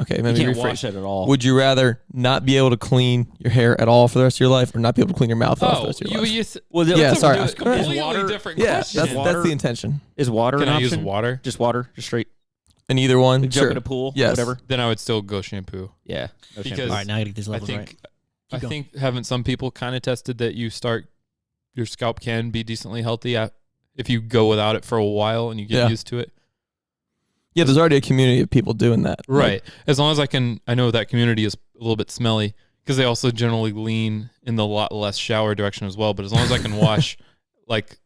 Okay, You maybe can't rephrase. wash it at all. Would you rather not be able to clean your hair at all for the rest of your life, or not be able to clean your mouth at all for the rest of your life? Well, Yeah, sorry. It's a completely water- different Yeah, question. that's the intention. Is water Can an I option? use water? Just water, just straight. In either one, Jump sure. in a pool, Yes. whatever. Then I would still go shampoo. Yeah. No Because- shampoo. All right, now I gotta get these I levels think right. I going. think haven't some people kind of tested that your scalp can be decently healthy if you go without it for a while and you get used to it. Yeah, there's already a community of people doing that. Right. As long as I know that community is a little bit smelly because they also generally lean in the lot less shower direction as well. But as long as I can wash like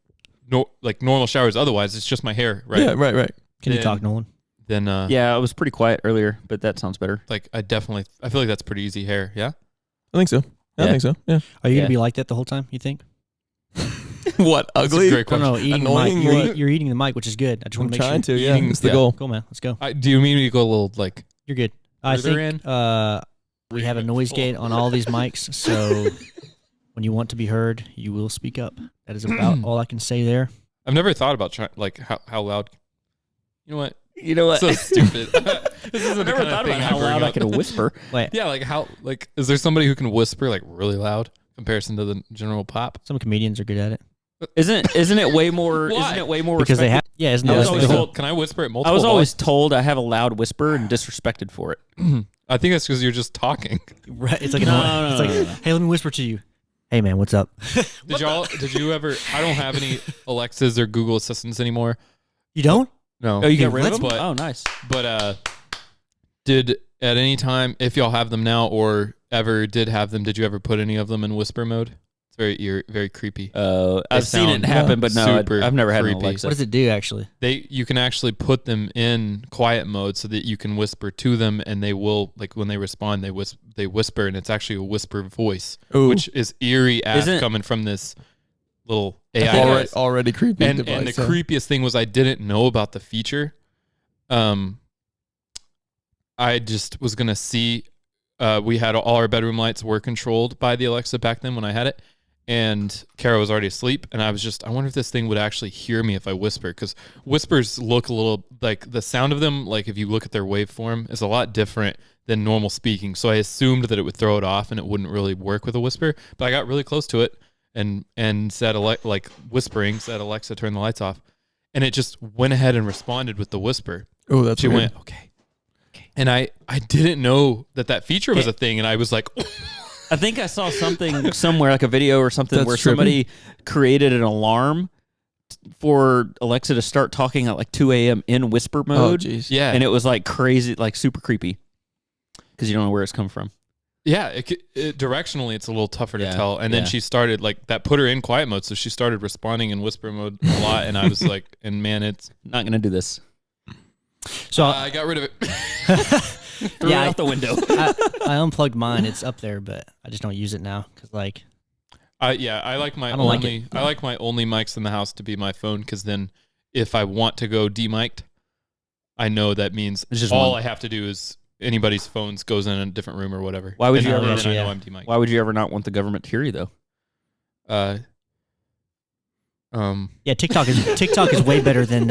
normal showers, otherwise it's just my hair, right? Yeah, right. Can you talk, Nolan? Then Yeah, it was pretty quiet earlier, but that sounds better. like I feel like that's pretty easy hair. Yeah. I think so. I Yeah. think so. Yeah. Are you Yeah. gonna be like that the whole time? You think? What? That's a Ugly? great question. No, eating the Annoying? mic. What? You're eating the mic, which is good. I just I'm want to make trying sure. to. Yeah, Eating- it's the yeah. goal. Cool, man. Let's go. Do you mean me to go a little like? You're good. I Further think we have a noise gate on all these mics, so when you want to be heard, you will speak up. That is about all I can say there. I've never thought about trying like how loud. You know what? You know what? So stupid. This isn't I the never kind of thought thing about I how bring loud I up. can whisper. Wait, Yeah, is there somebody who can whisper like really loud in comparison to the general pop? some comedians are good at it Isn't it way more? Why? Isn't it way more? because they have. respected? Yeah, isn't I was that always the whole- told- Can I whisper at multiple? I was always told I have a loud whisper and disrespected for it. I think that's because you're just talking. Right, it's like No, it's like, no. hey, let me whisper to you. Hey, man, what's up? Did you ever? I don't have any Alexas or Google Assistants anymore. You don't? No. Oh, you got Dude, rid of let's- them? but- Oh, nice. But did at any time, if y'all have them now or ever did have them, did you ever put any of them in whisper mode? It's very creepy. I've seen it sound happen, but no, super I've never had an creepy. Alexa. What does it do actually? You can actually put them in quiet mode so that you can whisper to them, and they will, like when they respond, they whisper, and it's actually a whisper voice, Ooh. which is eerie as Isn't- coming from this little AI. already creepy. And device, the yeah. creepiest thing was I didn't know about the feature. I just was gonna see. We had all our bedroom lights were controlled by the Alexa back then when I had it, and Kara was already asleep. And I wonder if this thing would actually hear me if I whisper, because whispers look a little like the sound of them. Like if you look at their waveform, is a lot different than normal speaking. So I assumed that it would throw it off and it wouldn't really work with a whisper. But I got really close to it and said whispering, said Alexa, turn the lights off, and it just went ahead and responded with the whisper. Oh, that's She weird. went, okay. And I didn't know that feature was a thing, and I was like, I think I saw something somewhere, like a video or something, That's where trippy. somebody created an alarm for Alexa to start talking at like 2 a.m. in whisper Oh, mode. jeez. yeah. And it was like crazy, like super creepy, because you don't know where it's come from. Yeah, directionally, it's a little tougher to Yeah, tell. And then yeah. she started, that put her in quiet mode, so she started responding in whisper mode a lot, and I was like, and man, it's... Not gonna do this. So I got rid of it. Threw it out the window. I unplugged mine. It's up there, but I just don't use it now because like I like my I don't like only... I like my only mics in the house to be my phone, because then if I want to go demiked, I know that means It's just all one. I have to do is anybody's phones goes in a different room or whatever. Why would And you then ever- I Yeah. know I'm demiked. Why would you ever not want the government to hear you though? yeah, TikTok is way better than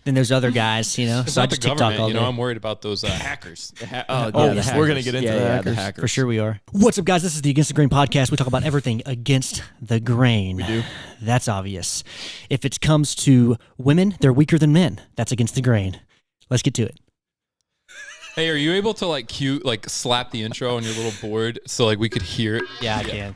those other guys, you know. It's So I not the just TikTok government, all you day. know. I'm worried about those hackers. Oh, Oh, yeah, yes, the we're gonna hackers. get into yeah, the yeah, hackers. hackers. For sure we are. What's up, guys? This is the Against the Grain podcast. We talk about everything against the grain. We do. That's obvious. If it comes to women, they're weaker than men. That's against the grain. Let's get to it. Hey, are you able to slap the intro on your little board so we could hear it? Yeah, I can.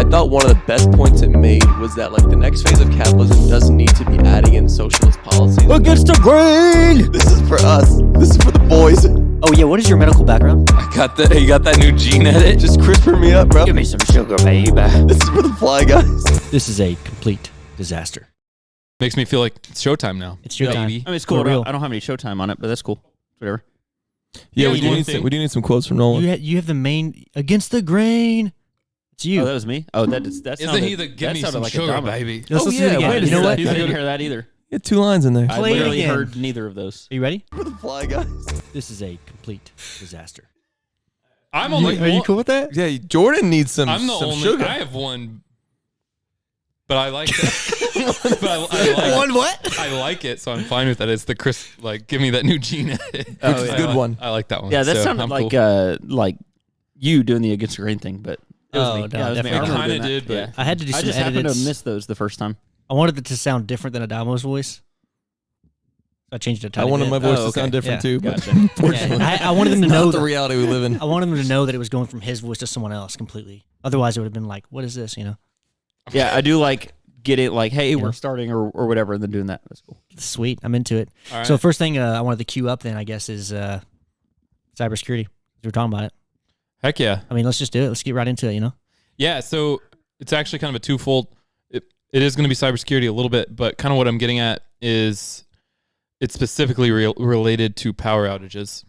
I thought one of the best points it made was that the next phase of capitalism doesn't need to be adding in socialist policies. Against the grain! This is for us. This is for the boys. Oh yeah, what is your medical background? You got that new gene edit? Just CRISPR me up, bro. Give me some sugar, baby. This is for the fly guys. This is a complete disaster. Makes me feel like it's showtime now. It's your time. baby. I mean, it's cool. For real. I don't have any showtime on it, but that's cool. Whatever. Yeah, Yeah, we do need some quotes from Nolan. You have the main against the grain. It's you. Oh, that was me. Oh, that Isn't sounded, he the give that me sounded some like a sugar, drama. baby? Let's listen to it again. I You didn't know hear what? that- I didn't hear that either. You had 2 lines in there. I Play it literally again. heard neither of those. Are you ready? For the fly guys. This is a complete disaster. I'm only. Are you cool with that? Yeah, Jordan needs some I'm the some only. sugar. I have one But I like that. I like it, so I'm fine with that. It's the Chris, like, give me that new gene edit. Which is a good one. I like that one. Yeah, that So sounded I'm like cool. like you doing the against the grain thing, but it was Oh, me. no, Yeah, it was me. definitely I remember not. doing Kinda that. did, but- Yeah. I had to do I some just happened to edits. miss those the first time. I wanted it to sound different than Adamo's voice. So I changed it. A I tiny wanted bit. my voice Oh, to sound okay. different Yeah. too, but Gotcha. unfortunately, Yeah, I wanted them to know not the that. reality we live in. I wanted them to know that it was going from his voice to someone else completely. Otherwise, it would have been like, "What is this?" You know, Yeah, I do like get it like, hey, Yeah. we're starting or whatever, and then doing that. That's cool. sweet. I'm into it. All right. So first thing I wanted to queue up then, I guess, is cybersecurity. We were talking about it. Heck yeah. I mean, let's just do it. Let's get right into it. You know. Yeah, so it's actually kind of a twofold. It is going to be cybersecurity a little bit, but kind of what I'm getting at is it's specifically related to power outages.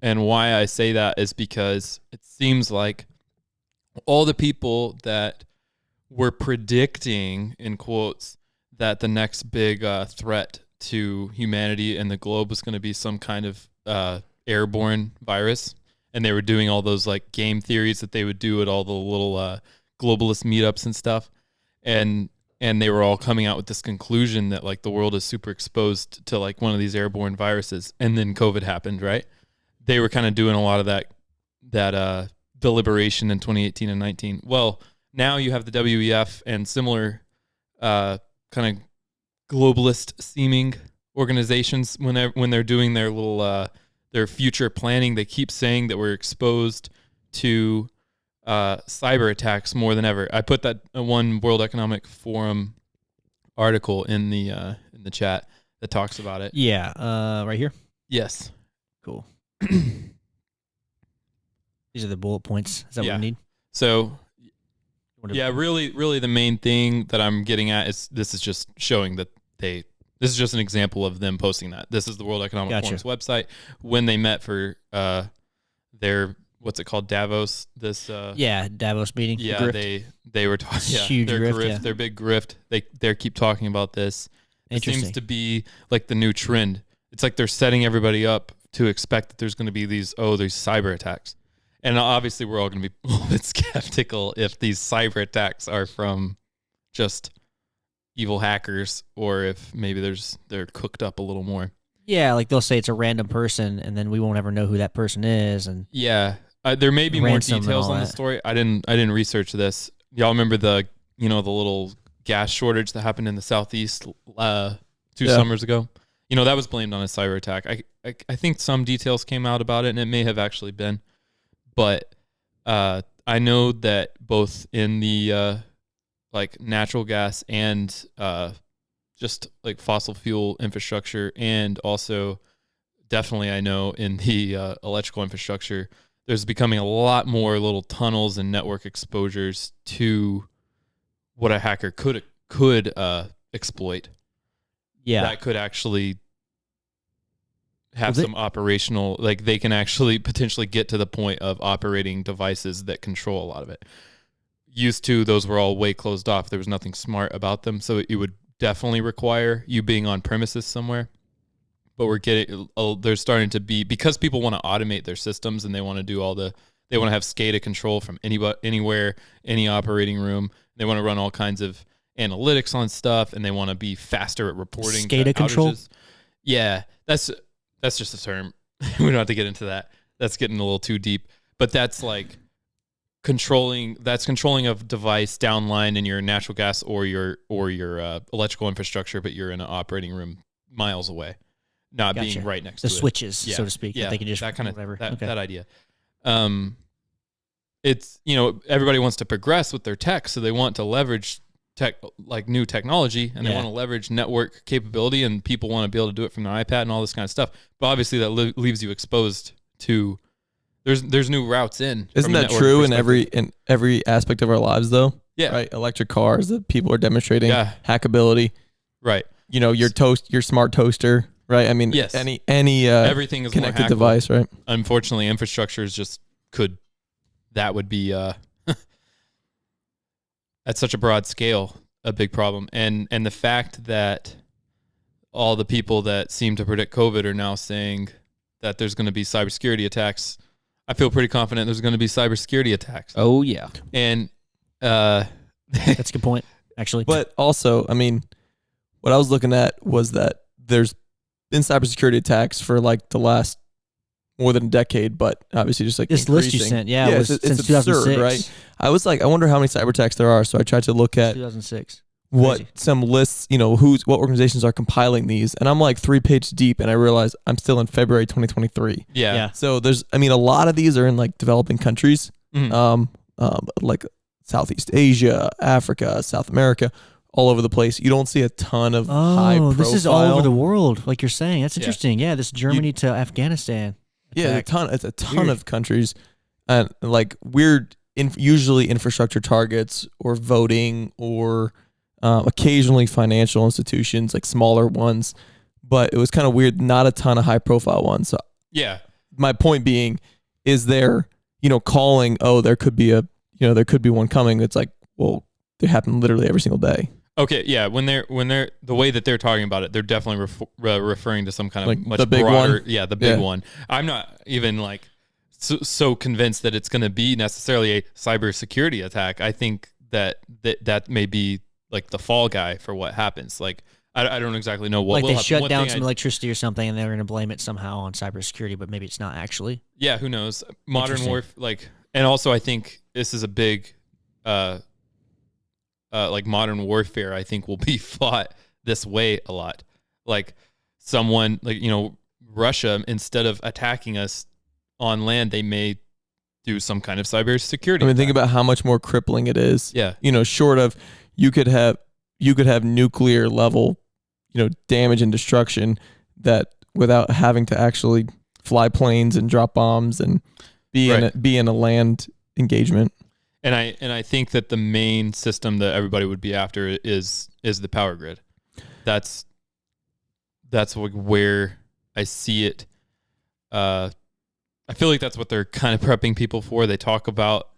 And why I say that is because it seems like all the people that were predicting, in quotes, that the next big threat to humanity and the globe was going to be some kind of airborne virus, and they were doing all those like game theories that they would do at all the little globalist meetups and stuff, and they were all coming out with this conclusion that like the world is super exposed to like one of these airborne viruses, and then COVID happened, right? They were kind of doing a lot of that deliberation in 2018 and 19. Well, now you have the WEF and similar kind of globalist seeming organizations when they're doing their little their future planning. They keep saying that we're exposed to cyber attacks more than ever. I put that one World Economic Forum article in the chat that talks about it. Yeah. Right here. Yes. Cool. These are the bullet points. Is that what Yeah. we need? So Whatever. yeah, really the main thing that I'm getting at is this is just showing that this is just an example of them posting that. This is the World Economic Gotcha. Forum's website when they met for their, what's it called, Davos, this Yeah, Davos meeting. yeah, Grift. they were talking. Yeah, Huge their grift, yeah. their big grift. They keep talking about this. It Interesting. seems to be like the new trend. It's like they're setting everybody up to expect that there's going to be these cyber attacks, and obviously we're all going to be a little bit skeptical if these cyber attacks are from just evil hackers or if maybe they're cooked up a little more. Yeah, like they'll say it's a random person, and then we won't ever know who that person is. And Yeah, there may be more Ransom and details all on the that. story. I didn't research this. Y'all remember the little gas shortage that happened in the Southeast 2 summers ago? That was blamed on a cyber attack. I think some details came out about it, and it may have actually been. But I know that both in the like natural gas and just like fossil fuel infrastructure, and also definitely I know in the electrical infrastructure, there's becoming a lot more little tunnels and network exposures to what a hacker could exploit. yeah, That could actually have Well, they- some operational, like they can actually potentially get to the point of operating devices that control a lot of it. Used to, those were all way closed off. There was nothing smart about them. So it would definitely require you being on premises somewhere. But there's starting to be, because people want to automate their systems and they want to do they want to have SCADA control from anywhere, any operating room. They want to run all kinds of analytics on stuff, and they want to be faster at reporting to SCADA control? outages. Yeah, that's just a term. We don't have to get into that. That's getting a little too deep. But that's like controlling a device downline in your natural gas or your electrical infrastructure, but you're in an operating room miles away, not Gotcha. being right next the to it. switches, Yeah. so to speak. Yeah, They can just that kind of whatever. that, Okay. that idea. It's everybody wants to progress with their tech, so they want to leverage new technology, and they Yeah. want to leverage network capability, and people want to be able to do it from their iPad and all this kind of stuff. But obviously, that leaves you exposed to there's new routes in. Isn't from a that network true in perspective. every aspect of our lives though? Yeah. Right. Electric cars that people are demonstrating Yeah. hackability. Right. Your smart toaster. Right. I mean, Yes. any Everything is connected more hackable. device. Right. Unfortunately, infrastructure is just that would be at such a broad scale a big problem, and the fact that all the people that seem to predict COVID are now saying that there's going to be cybersecurity attacks. I feel pretty confident there's going to be cybersecurity attacks, Oh yeah. and That's a good point. actually. But also, I mean, what I was looking at was that there's been cybersecurity attacks for like the last more than a decade, but obviously just like this list you increasing. sent, it was it's since absurd, 2006. right? I was like, I wonder how many cyber attacks there are. So I tried to look at 2006. what Crazy. some lists, what organizations are compiling these, and I'm like 3 pages deep, and I realize I'm still in February 2023. Yeah. So a lot of these are in like developing countries, Mhm. like Southeast Asia, Africa, South America, all over the place. You don't see a ton of high profile. Oh, this is all over the world, like you're saying. That's Yeah. interesting. Yeah, this Germany to Afghanistan. Yeah, attack. it's a ton Weird. of countries, and like weird, usually infrastructure targets or voting or occasionally financial institutions, like smaller ones. But it was kind of weird. Not a ton of high profile ones. So Yeah. my point being, is there calling? Oh, there could be one coming. It's like, well, they happen literally every single day. Okay, yeah. When they're the way that they're talking about it, they're definitely referring to some kind of Like much the big broader. one? Yeah, the big Yeah. one. I'm not even like so convinced that it's going to be necessarily a cybersecurity attack. I think that may be like the fall guy for what happens. Like I don't exactly know what Like will they happen. shut One down thing some electricity or something, and they're going to blame it somehow on cybersecurity, but maybe it's not actually. Yeah, who knows? Modern Interesting. warfare, and also I think this is a big, like modern warfare. I think will be fought this way a lot. Like someone, like Russia, instead of attacking us on land, they may do some kind of cybersecurity. I mean, think attack. about how much more crippling it is. Yeah. Short of you could have nuclear level, damage and destruction that without having to actually fly planes and drop bombs and be in a land engagement. And I think that the main system that everybody would be after is the power grid. That's like where I see it. I feel like that's what they're kind of prepping people for. They talk about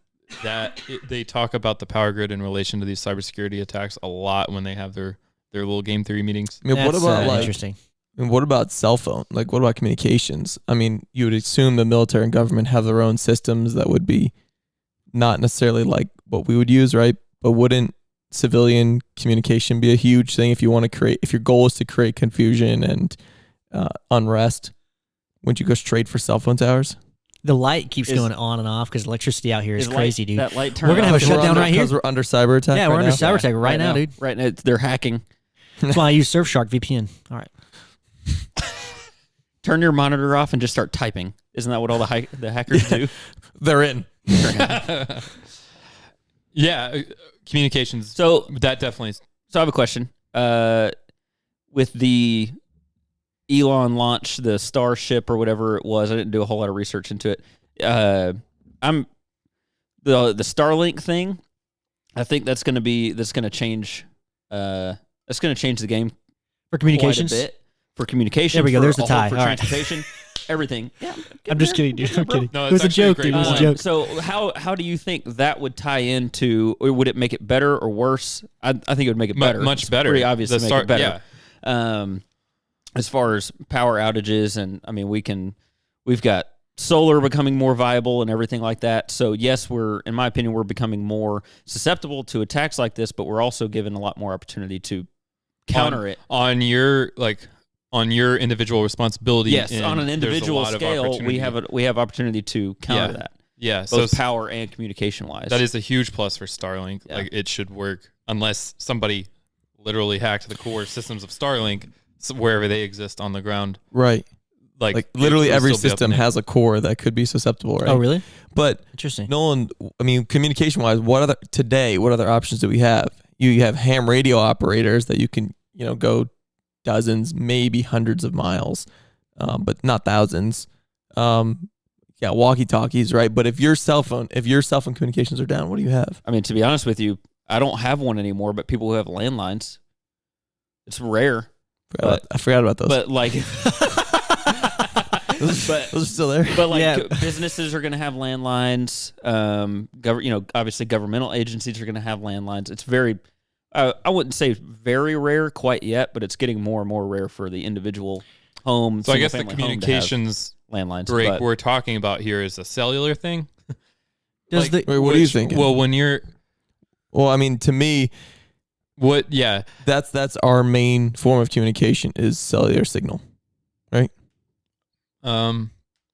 that. They talk about the power grid in relation to these cybersecurity attacks a lot when they have their little game theory meetings. I mean, what That's, about interesting? and what about cell phone? Like, what about communications? I mean, you would assume the military and government have their own systems that would be not necessarily like what we would use, right? But wouldn't civilian communication be a huge thing if your goal is to create confusion and unrest? Wouldn't you go straight for cell phone towers? The light keeps going on and off because electricity out here is crazy, dude. That light We're gonna have a shutdown right here. Because we're under cyber attack. Yeah, we're under now? cyber attack right now, dude. Right now, they're hacking. That's why I use Surfshark VPN. All right. Turn your monitor off and just start typing. Isn't that what all the hackers do? They're in. Yeah, communications. So that definitely is. So I have a question. With the Elon launch, the Starship or whatever it was, I didn't do a whole lot of research into it. I'm the Starlink thing. I think that's going to change. That's going to change the game For communications. quite a bit. For communication, There we go. for There's the tie. For All right. transportation, everything. Yeah, I'm just kidding, dude. I'm kidding. No, It was a it's actually a joke, great dude. It was a point. joke. So how do you think that would tie into, or would it make it better or worse? I think it would make it better. Much It's better. Pretty obvious The to make start- it better. As far as power outages, and I mean, we've got solar becoming more viable and everything like that. So yes, in my opinion, we're becoming more susceptible to attacks like this, but we're also given a lot more opportunity to counter it. on your individual responsibility. Yes, and on an there's a individual lot of scale, we opportunity. have opportunity to counter Yeah. that, Yeah, so both power and communication wise. that is a huge plus for Starlink. Yeah. Like it should work unless somebody literally hacked the core systems of Starlink wherever they exist on the ground. Right. Like literally it would every still be up system in there. has a core that could be susceptible, right? Oh, really? But Interesting. Nolan, I mean, communication wise, what other options do we have? You have ham radio operators that you can, go dozens, maybe hundreds of miles, but not thousands. Yeah, walkie-talkies, right? But if your cell phone communications are down, what do you have? I mean, to be honest with you, I don't have one anymore, but people who have landlines, it's rare. I forgot about those. But like, those are still there. but like Yeah. businesses are going to have landlines. Obviously governmental agencies are going to have landlines. It's very, I wouldn't say very rare quite yet, but it's getting more and more rare for the individual home. So I guess the single-family home to have communications landlines. break but- we're talking about here is a cellular thing. Does Like, the Wait, what are you which- thinking? Well, when you're Well, I mean, to me, What? Yeah. That's our main form of communication is cellular signal.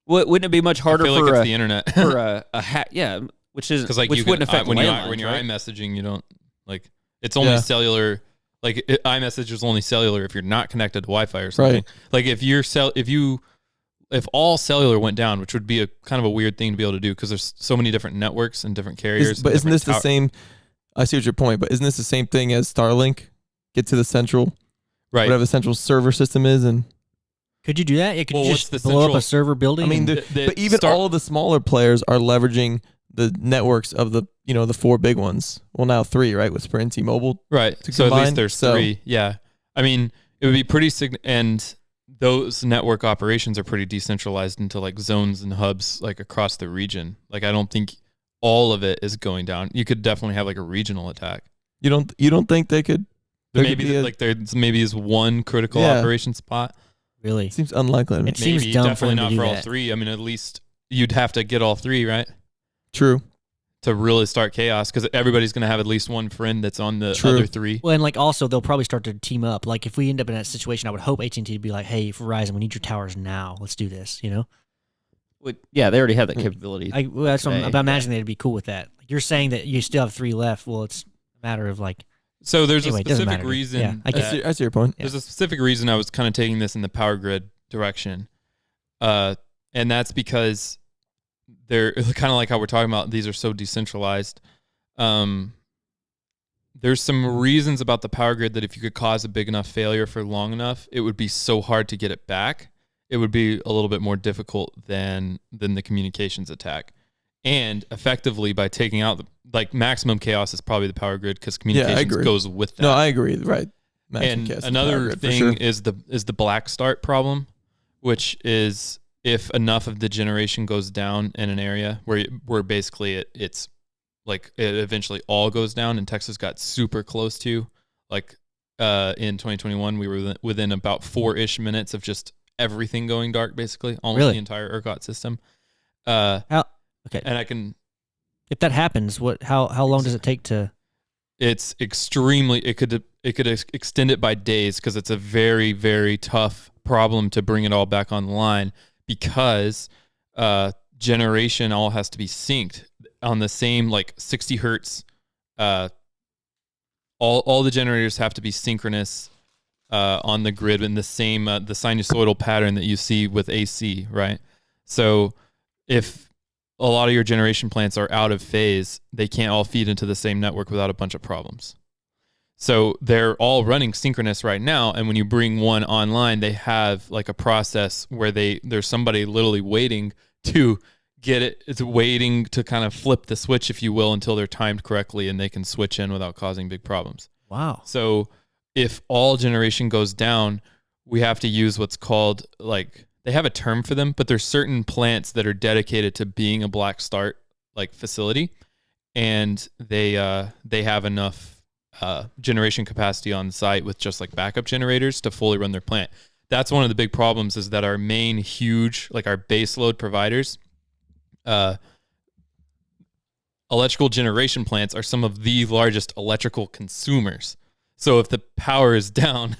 Wouldn't it be much harder I feel for like it's a, the internet. for a hack? Yeah, which is Because like which you wouldn't affect when you're landlines, right? iMessaging, you don't like it's only Yeah. cellular. Like iMessage is only cellular if you're not connected to Wi-Fi or something. Right. Like if all cellular went down, which would be a kind of a weird thing to be able to do because there's so many different networks and different carriers. But and isn't this different the same? I see what your point, but isn't this the same thing as Starlink? Get to the central, right? whatever the central server system is, and Could you do that? Yeah, could Well, you what's just the blow up central- a server building? I mean, and- but even all of the smaller players are leveraging the networks of the the 4 big ones. Well, now 3, right, with Sprint, T-Mobile. Right. to So at combine, least there's so- 3. Yeah. I mean, it would be pretty and those network operations are pretty decentralized into like zones and hubs like across the region. Like I don't think all of it is going down. You could definitely have like a regional attack. You don't think they could? There could Maybe be a- like there's maybe is one critical Yeah. operation spot. really? Seems unlikely to me. It seems Maybe, dumb for definitely them to not do for all that. 3. I mean, at least you'd have to get all 3, right? True. To really start chaos because everybody's going to have at least one friend that's on the True. other 3. Well, and like also they'll probably start to team up. Like if we end up in that situation, I would hope AT&T to be like, "Hey, Verizon, we need your towers now. Let's do this." Yeah, they already have that capability. That's what I'm Today, imagining they'd be cool with that. Like you're saying that you still have 3 left. Well, it's a matter of like, So there's Anyway, a it doesn't specific matter to me. reason. Yeah, I get that- I see your point. Yeah. There's a specific reason I was kind of taking this in the power grid direction. And that's because they're kind of like how we're talking about, these are so decentralized. There's some reasons about the power grid that if you could cause a big enough failure for long enough, it would be so hard to get it back. It would be a little bit more difficult than the communications attack. And effectively by taking out maximum chaos is probably the power grid because communications agree. goes with that. No, I agree. Right. Maximum And chaos is another power grid, for thing sure. is the black start problem, which is if enough of the generation goes down in an area where basically it's like it eventually all goes down, and Texas got super close to in 2021 we were within about 4-ish minutes of just everything going dark, basically almost Really? the entire ERCOT system. okay, And I can. if that happens, how long does it take to? It's extremely. It could extend it by days because it's a very, very tough problem to bring it all back online because generation all has to be synced on the same 60 hertz. All the generators have to be synchronous on the grid in the same the sinusoidal pattern that you see with AC, right? So if a lot of your generation plants are out of phase, they can't all feed into the same network without a bunch of problems. So they're all running synchronous right now, and when you bring one online, they have a process where there's somebody literally waiting to get it. It's waiting to kind of flip the switch, if you will, until they're timed correctly and they can switch in without causing big problems. Wow. So if all generation goes down, we have to use what's called they have a term for them, but there's certain plants that are dedicated to being a black start facility, and they have enough generation capacity on site with just backup generators to fully run their plant. That's one of the big problems, is that our main huge our base load providers, electrical generation plants are some of the largest electrical consumers. So if the power is down,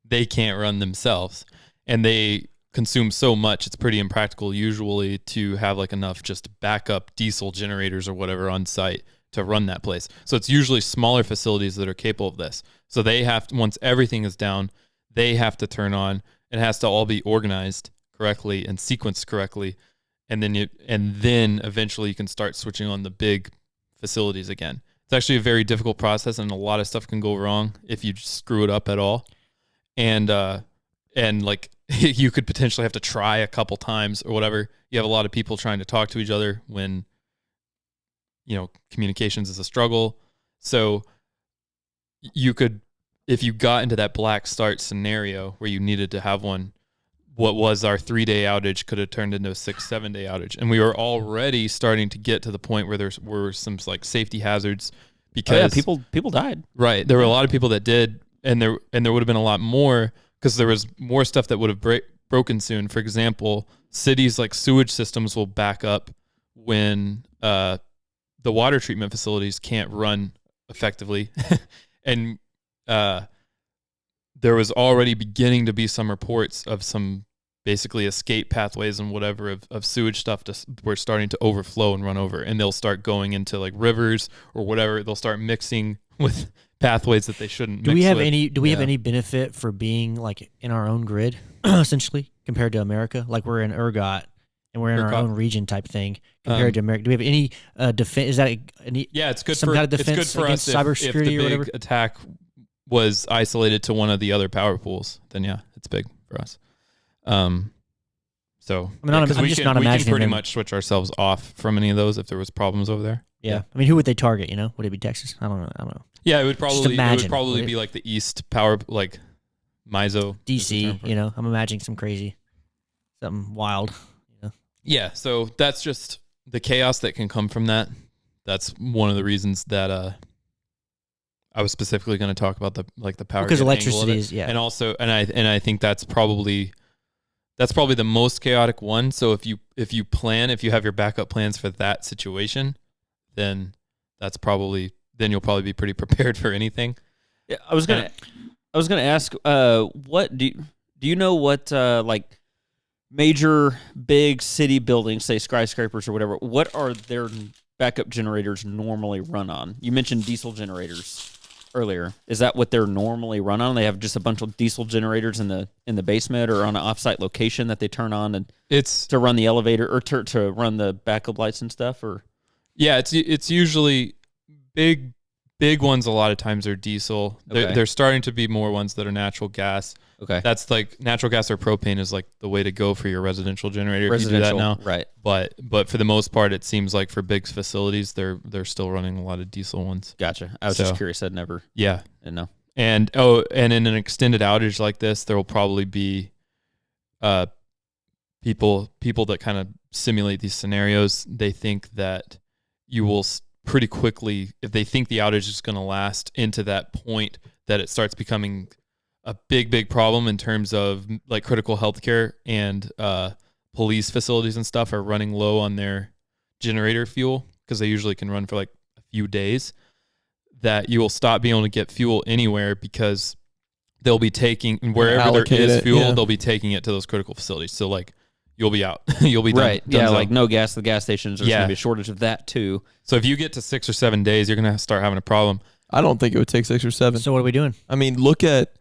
they can't run themselves, and they consume so much, it's pretty impractical usually to have enough just backup diesel generators or whatever on site to run that place. So it's usually smaller facilities that are capable of this. So they have to, once everything is down, they have to turn on. It has to all be organized correctly and sequenced correctly, and then eventually you can start switching on the big facilities again. It's actually a very difficult process, and a lot of stuff can go wrong if you just screw it up at all. And you could potentially have to try a couple times or whatever. You have a lot of people trying to talk to each other when, communications is a struggle. So you could, if you got into that black start scenario where you needed to have one, what was our 3-day outage could have turned into a 6-7 day outage. And we were already starting to get to the point where there were some safety hazards because people died. Right. There were a lot of people that did, and there would have been a lot more, because there was more stuff that would have broken soon. For example, cities sewage systems will back up when the water treatment facilities can't run effectively. And there was already beginning to be some reports of some basically escape pathways and whatever of sewage stuff were starting to overflow and run over, and they'll start going into like rivers or whatever. They'll start mixing with pathways that they shouldn't. Do we have any benefit for being like in our own grid, essentially, compared to America? Like we're in ERGOT and we're in our own region type thing compared to America. Do we have any defense? Is that any? Yeah, it's good some for kind of defense it's good for against us cybersecurity if the or whatever. big attack was isolated to one of the other power pools. Then yeah, it's big for us. So I mean, I'm just not we imagining can pretty them. much switch ourselves off from any of those if there was problems over there. Yeah. I mean, who would they target? You know, would it be Texas? I don't know. Yeah, it would imagine, probably be like the East power, like MISO. DC. You know, I'm imagining some crazy, something wild. You know? Yeah, so that's just the chaos that can come from that. That's one of the reasons that I was specifically going to talk about the power because grid electricity angle of it. is and also I think that's probably the most chaotic one. So if you have your backup plans for that situation, then you'll probably be pretty prepared for anything. Yeah, I was gonna ask, what do you know what like major big city buildings, say skyscrapers or whatever, what are their backup generators normally run on? You mentioned diesel generators earlier. Is that what they're normally run on? They have just a bunch of diesel generators in the basement or on an offsite location that they turn on and It's to run the elevator or to run the backup lights and stuff, or yeah, it's usually big ones. A lot of times are diesel. Okay. They're starting to be more ones that are natural gas. okay, That's like natural gas or propane is like the way to go for your residential generator. If you do that now, right? But for the most part, it seems like for big facilities, they're still running a lot of diesel ones. Gotcha. I was just curious. I'd never Yeah, didn't know. and in an extended outage like this, there will probably be people that kind of simulate these scenarios. They think that you will pretty quickly, if they think the outage is going to last into that point, that it starts becoming a big problem in terms of like critical healthcare and police facilities and stuff are running low on their generator fuel because they usually can run for like a few days, that you will stop being able to get fuel anywhere because they'll be taking wherever there is fuel, they'll be taking it to those critical facilities. So like you'll be out, you'll be right. done. Yeah, like no gas at the gas stations. There's going to be a shortage of that too. So if you get to 6 or 7 days, you're going to start having a problem. I don't think it would take 6 or 7. So what are we doing? I mean, look at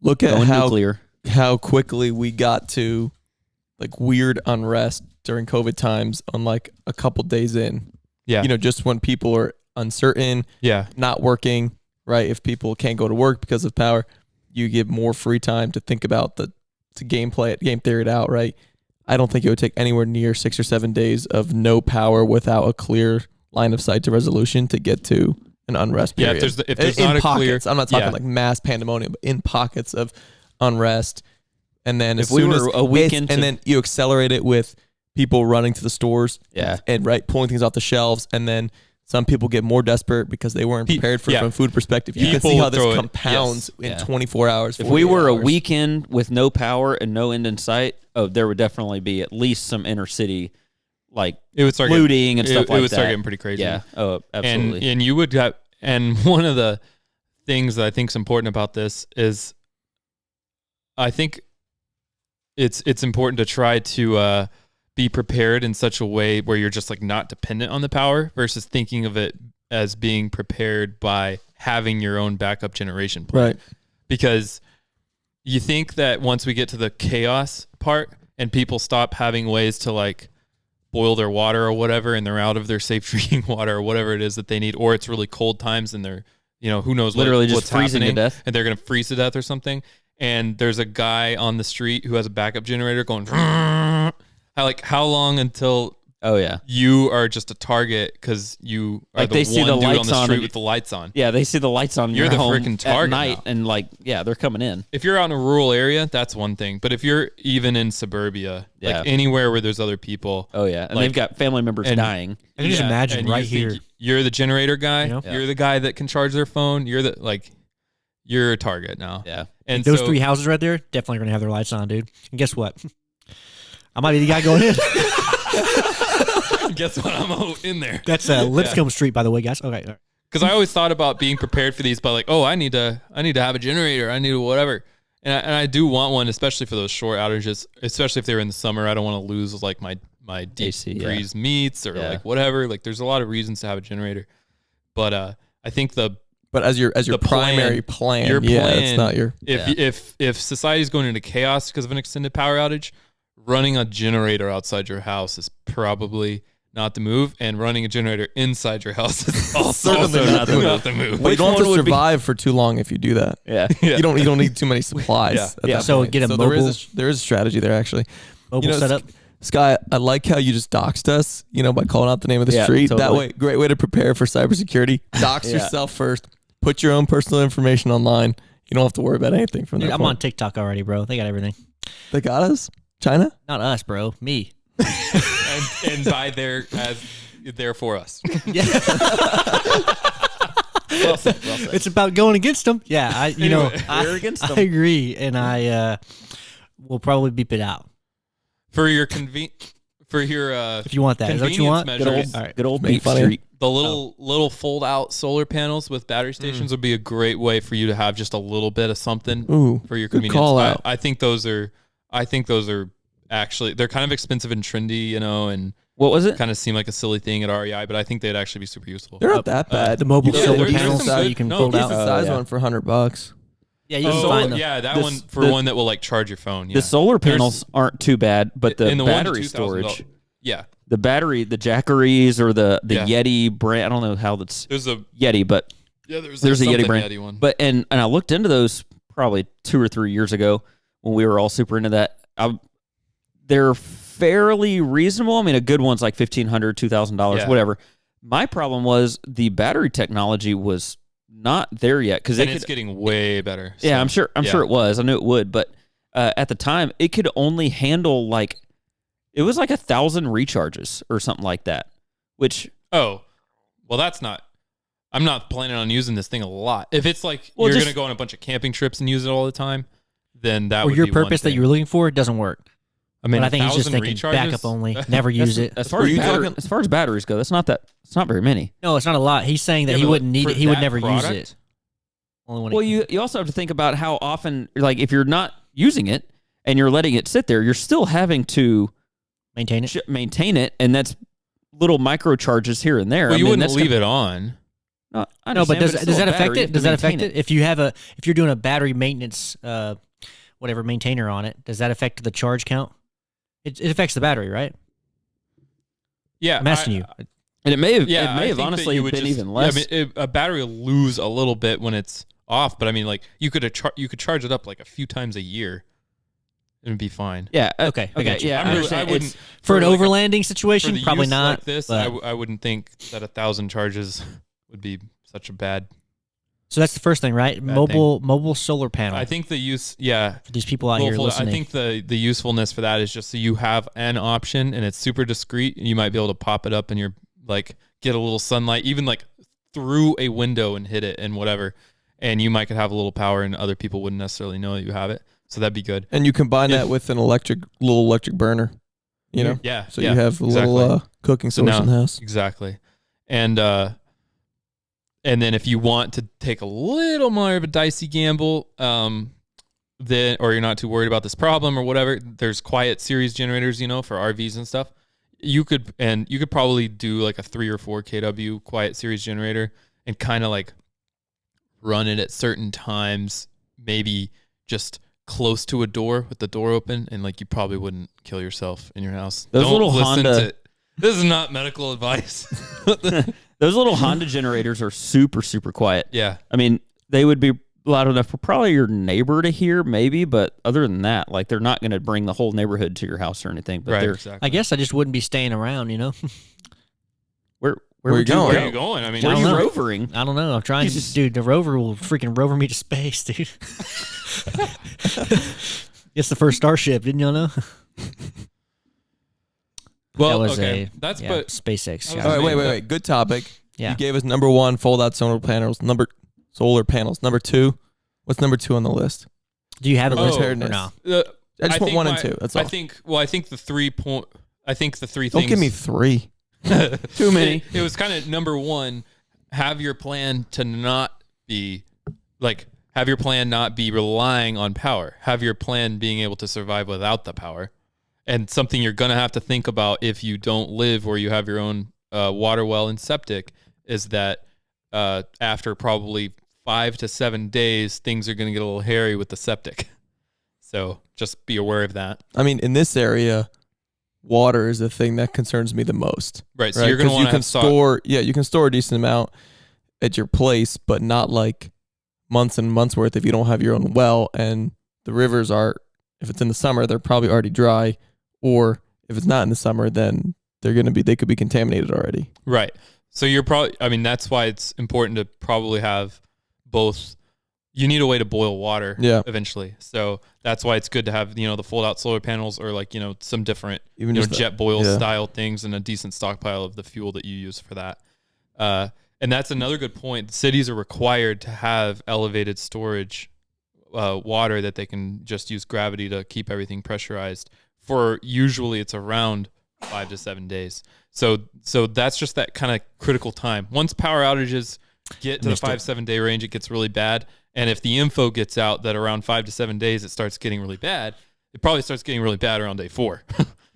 Going nuclear. how quickly we got to like weird unrest during COVID times on like a couple days in. Yeah. You know, just when people are uncertain, not working, right? If people can't go to work because of power, you give more free time to think about to game theory it out, right? I don't think it would take anywhere near 6 or 7 days of no power without a clear line of sight to resolution to get to an unrest period. Yeah, if there's in not a pockets, clear, I'm not talking like mass pandemonium, but in pockets of unrest. And then as soon as a weekend, and then you accelerate it with people running to the stores, and pulling things off the shelves, and then some people get more desperate because they weren't prepared from a food perspective. You can see how this compounds in 24 hours. If we were a weekend with no power and no end in sight, there would definitely be at least some inner city like it would start looting and stuff like that. It would start getting pretty crazy. Yeah. Oh, absolutely. And you would have, and one of the things that I think is important about this is I think it's important to try to be prepared in such a way where you're just like not dependent on the power versus thinking of it as being prepared by having your own backup generation plan. Right. Because you think that once we get to the chaos part and people stop having ways to like boil their water or whatever, and they're out of their safe drinking water or whatever it is that they need, or it's really cold times and they're, who knows literally just what's freezing happening, to death, and they're going to freeze to death or something. And there's a guy on the street who has a backup generator going, how long until you are just a target because you are they see the dude lights on the street on with the lights on. Yeah, they see the lights on. You're the home freaking target at night, now. And they're coming in. If you're out in a rural area, that's one thing. But if you're even in suburbia, like anywhere where there's other people, and they've got family members dying. I can just imagine right here. You're the generator guy. You're the guy that can charge their phone. You're you're a target now. Yeah. And those 3 houses right there definitely going to have their lights on, dude. And guess what? I might be the guy going in. Guess what? I'm in there. That's Lipscomb Street, by the way, guys. Okay. because I always thought about being prepared for these, but like, oh, I need to have a generator. I need whatever. And I do want one, especially for those short outages, especially if they're in the summer. I don't want to lose like my deep AC, freeze meats or like whatever. Like there's a lot of reasons to have a generator. But I think But as your primary plan, your plan, it's not your. If society's going into chaos because of an extended power outage, running a generator outside your house is probably not the move, and running a generator inside your house is also not the move. Well, you don't have to survive for too long if you do that. Yeah. You don't need too many supplies. at that So point. get a mobile. There is a strategy there actually. Mobile setup. Skye, I like how you just doxed us, by calling out the name of the street. Totally. That way, great way to prepare for cybersecurity. Dox yourself first. Put your own personal information online. You don't have to worry about anything from there. I'm on TikTok already, bro. They got everything. They got us? China? Not us, bro. Me. and by there as there for us. Yeah. Well said. It's about going against them. Yeah, we're against them. I agree, and I will probably beep it out For your if you want that. Is that what you want? measures, All right. Good old Make Beef fun of Street. the little fold out solar panels with battery stations would be a great way for you to have just a little bit of something Ooh, for your good convenience. call out. I think those are actually, they're kind of expensive and trendy, and What was it? kind of seem like a silly thing at REI, but I think they'd actually be super useful. They're not that bad. The mobile Yeah, solar there's panels some good- you can no, fold these out. Decent size one for $100. Yeah, you can find them. that This- one for one that will like charge your phone. Yeah. The solar panels aren't too bad, but the In the $1,000 to battery $2,000 storage, Yeah, the Jackeries or the Yeah. Yeti brand. I don't know how that's there's a Yeti, but there's there's a Yeti something brand. one. But and I looked into those probably 2 or 3 years ago when we were all super into that. They're fairly reasonable. I mean, a good one's like $1,500, $2,000, Yeah. whatever. My problem was the battery technology was not there yet because and it's getting way better. Yeah, I'm so, sure it was. I knew it would, but at the time, it could only handle it was like 1,000 recharges or something like that. Which Oh, well, that's not. I'm not planning on using this thing a lot. If it's like Well, you're just- going to go on a bunch of camping trips and use it all the time, then that For would your be one purpose that thing. you were looking for, it doesn't work. I mean, But I think he's just 1,000 thinking recharges? backup only. Never use it. as far Were as, you as far as batteries go, it's not very many. No, it's not a lot. He's saying that Yeah, he but wouldn't need for it. He would that never use product? it. Only when Well, it, you also have to think about how often, like if you're not using it and you're letting it sit there, you're still having to maintain it. maintain it, and that's little micro charges here and there. Well, you wouldn't that's leave it on. No, I No, but understand, does it's still that a affect battery. You it? have Does to that affect maintain it? If you're doing a battery maintenance, whatever maintainer on it, does that affect the charge count? It affects the battery, right? Yeah, I'm asking you. And it may have, Yeah, it may I have think honestly that you would been just- even less. Yeah, I mean, a battery will lose a little bit when it's off, but I mean, like you could charge it up like a few times a year, and it'd be fine. Yeah. Okay, I got you. Yeah. I'm I really- understand. I wouldn't- It's- For an like a- overlanding For situation, the probably use not. like this, but- I wouldn't think that 1,000 charges would be such a bad. so that's the first thing, right? Bad Mobile solar panel. I think the use, yeah. For these people out here Willful- listening. I think the usefulness for that is just so you have an option and it's super discreet. You might be able to pop it up and you're like get a little sunlight, even like through a window and hit it and whatever. And you might could have a little power and other people wouldn't necessarily know that you have it. So that'd be good. And you combine that with an little electric burner, Yeah. So yeah, you have a exactly. little cooking So source now- in the house. Exactly. And then if you want to take a little more of a dicey gamble, then or you're not too worried about this problem or whatever, there's quiet series generators, for RVs and stuff. You could probably do like a 3 or 4 kW quiet series generator and kind of like run it at certain times, maybe just close to a door with the door open, and like you probably wouldn't kill yourself in your house. Those Don't little listen Honda- to- This is not medical advice. Those little Honda generators are super, super quiet. Yeah. I mean, they would be loud enough for probably your neighbor to hear, maybe, but other than that, like they're not going to bring the whole neighborhood to your house or anything. But Right. they're Exactly. I guess I just wouldn't be staying around, where Where you would going? Where go? are you going? I mean, Where I are you don't know. rovering? I don't know. I'm trying Jesus. dude, the rover will freaking rover me to space, dude. It's the first Starship, didn't y'all know? well, that was okay. a That's yeah, but SpaceX. That guy. was All right, amazing. wait. Good topic. Yeah. You gave us number 1, fold out solar panels. Solar panels. Number 2, what's number 2 on the list? Do you have a list or preparedness. no? I just want think 1 and 2. That's all. I think the 3 point. I think the 3 Don't things. give me 3. Too many. It was kind of number 1. have your plan to not be like, have your plan not be relying on power. Have your plan being able to survive without the power. And something you're going to have to think about if you don't live or you have your own water well and septic is that after probably 5 to 7 days, things are going to get a little hairy with the septic. So just be aware of that. I mean, in this area, water is the thing that concerns me the most. Right. So you're going to want to store. Yeah, you can store a decent amount at your place, but not like months and months worth if you don't have your own well. And the rivers are, if it's in the summer, they're probably already dry, or if it's not in the summer, then they could be contaminated already. Right. So you're probably, I mean, that's why it's important to probably have both. You need a way to boil water eventually. So that's why it's good to have, the fold out solar panels or like, some different, even jet boil style things and a decent stockpile of the fuel that you use for that. And that's another good point. Cities are required to have elevated storage water that they can just use gravity to keep everything pressurized for usually it's around 5 to 7 days. So that's just that kind of critical time. Once power outages get to the 5-7 day range, it gets really bad. And if the info gets out that around 5 to 7 days it starts getting really bad, it probably starts getting really bad around day 4.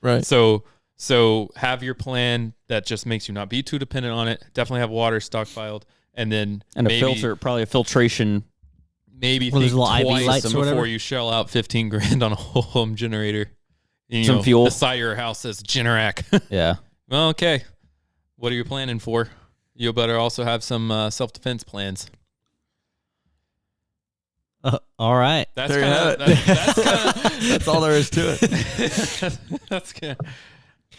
Right. So have your plan that just makes you not be too dependent on it. Definitely have water stockpiled, and a filter, probably a filtration. Maybe think twice before whatever you shell out $15,000 on a whole home generator. Some fuel. The side of your house says Generac. Yeah. Well, okay. What are you planning for? You better also have some self-defense plans. All right. That's there you have it. That's all there is to it. That's good.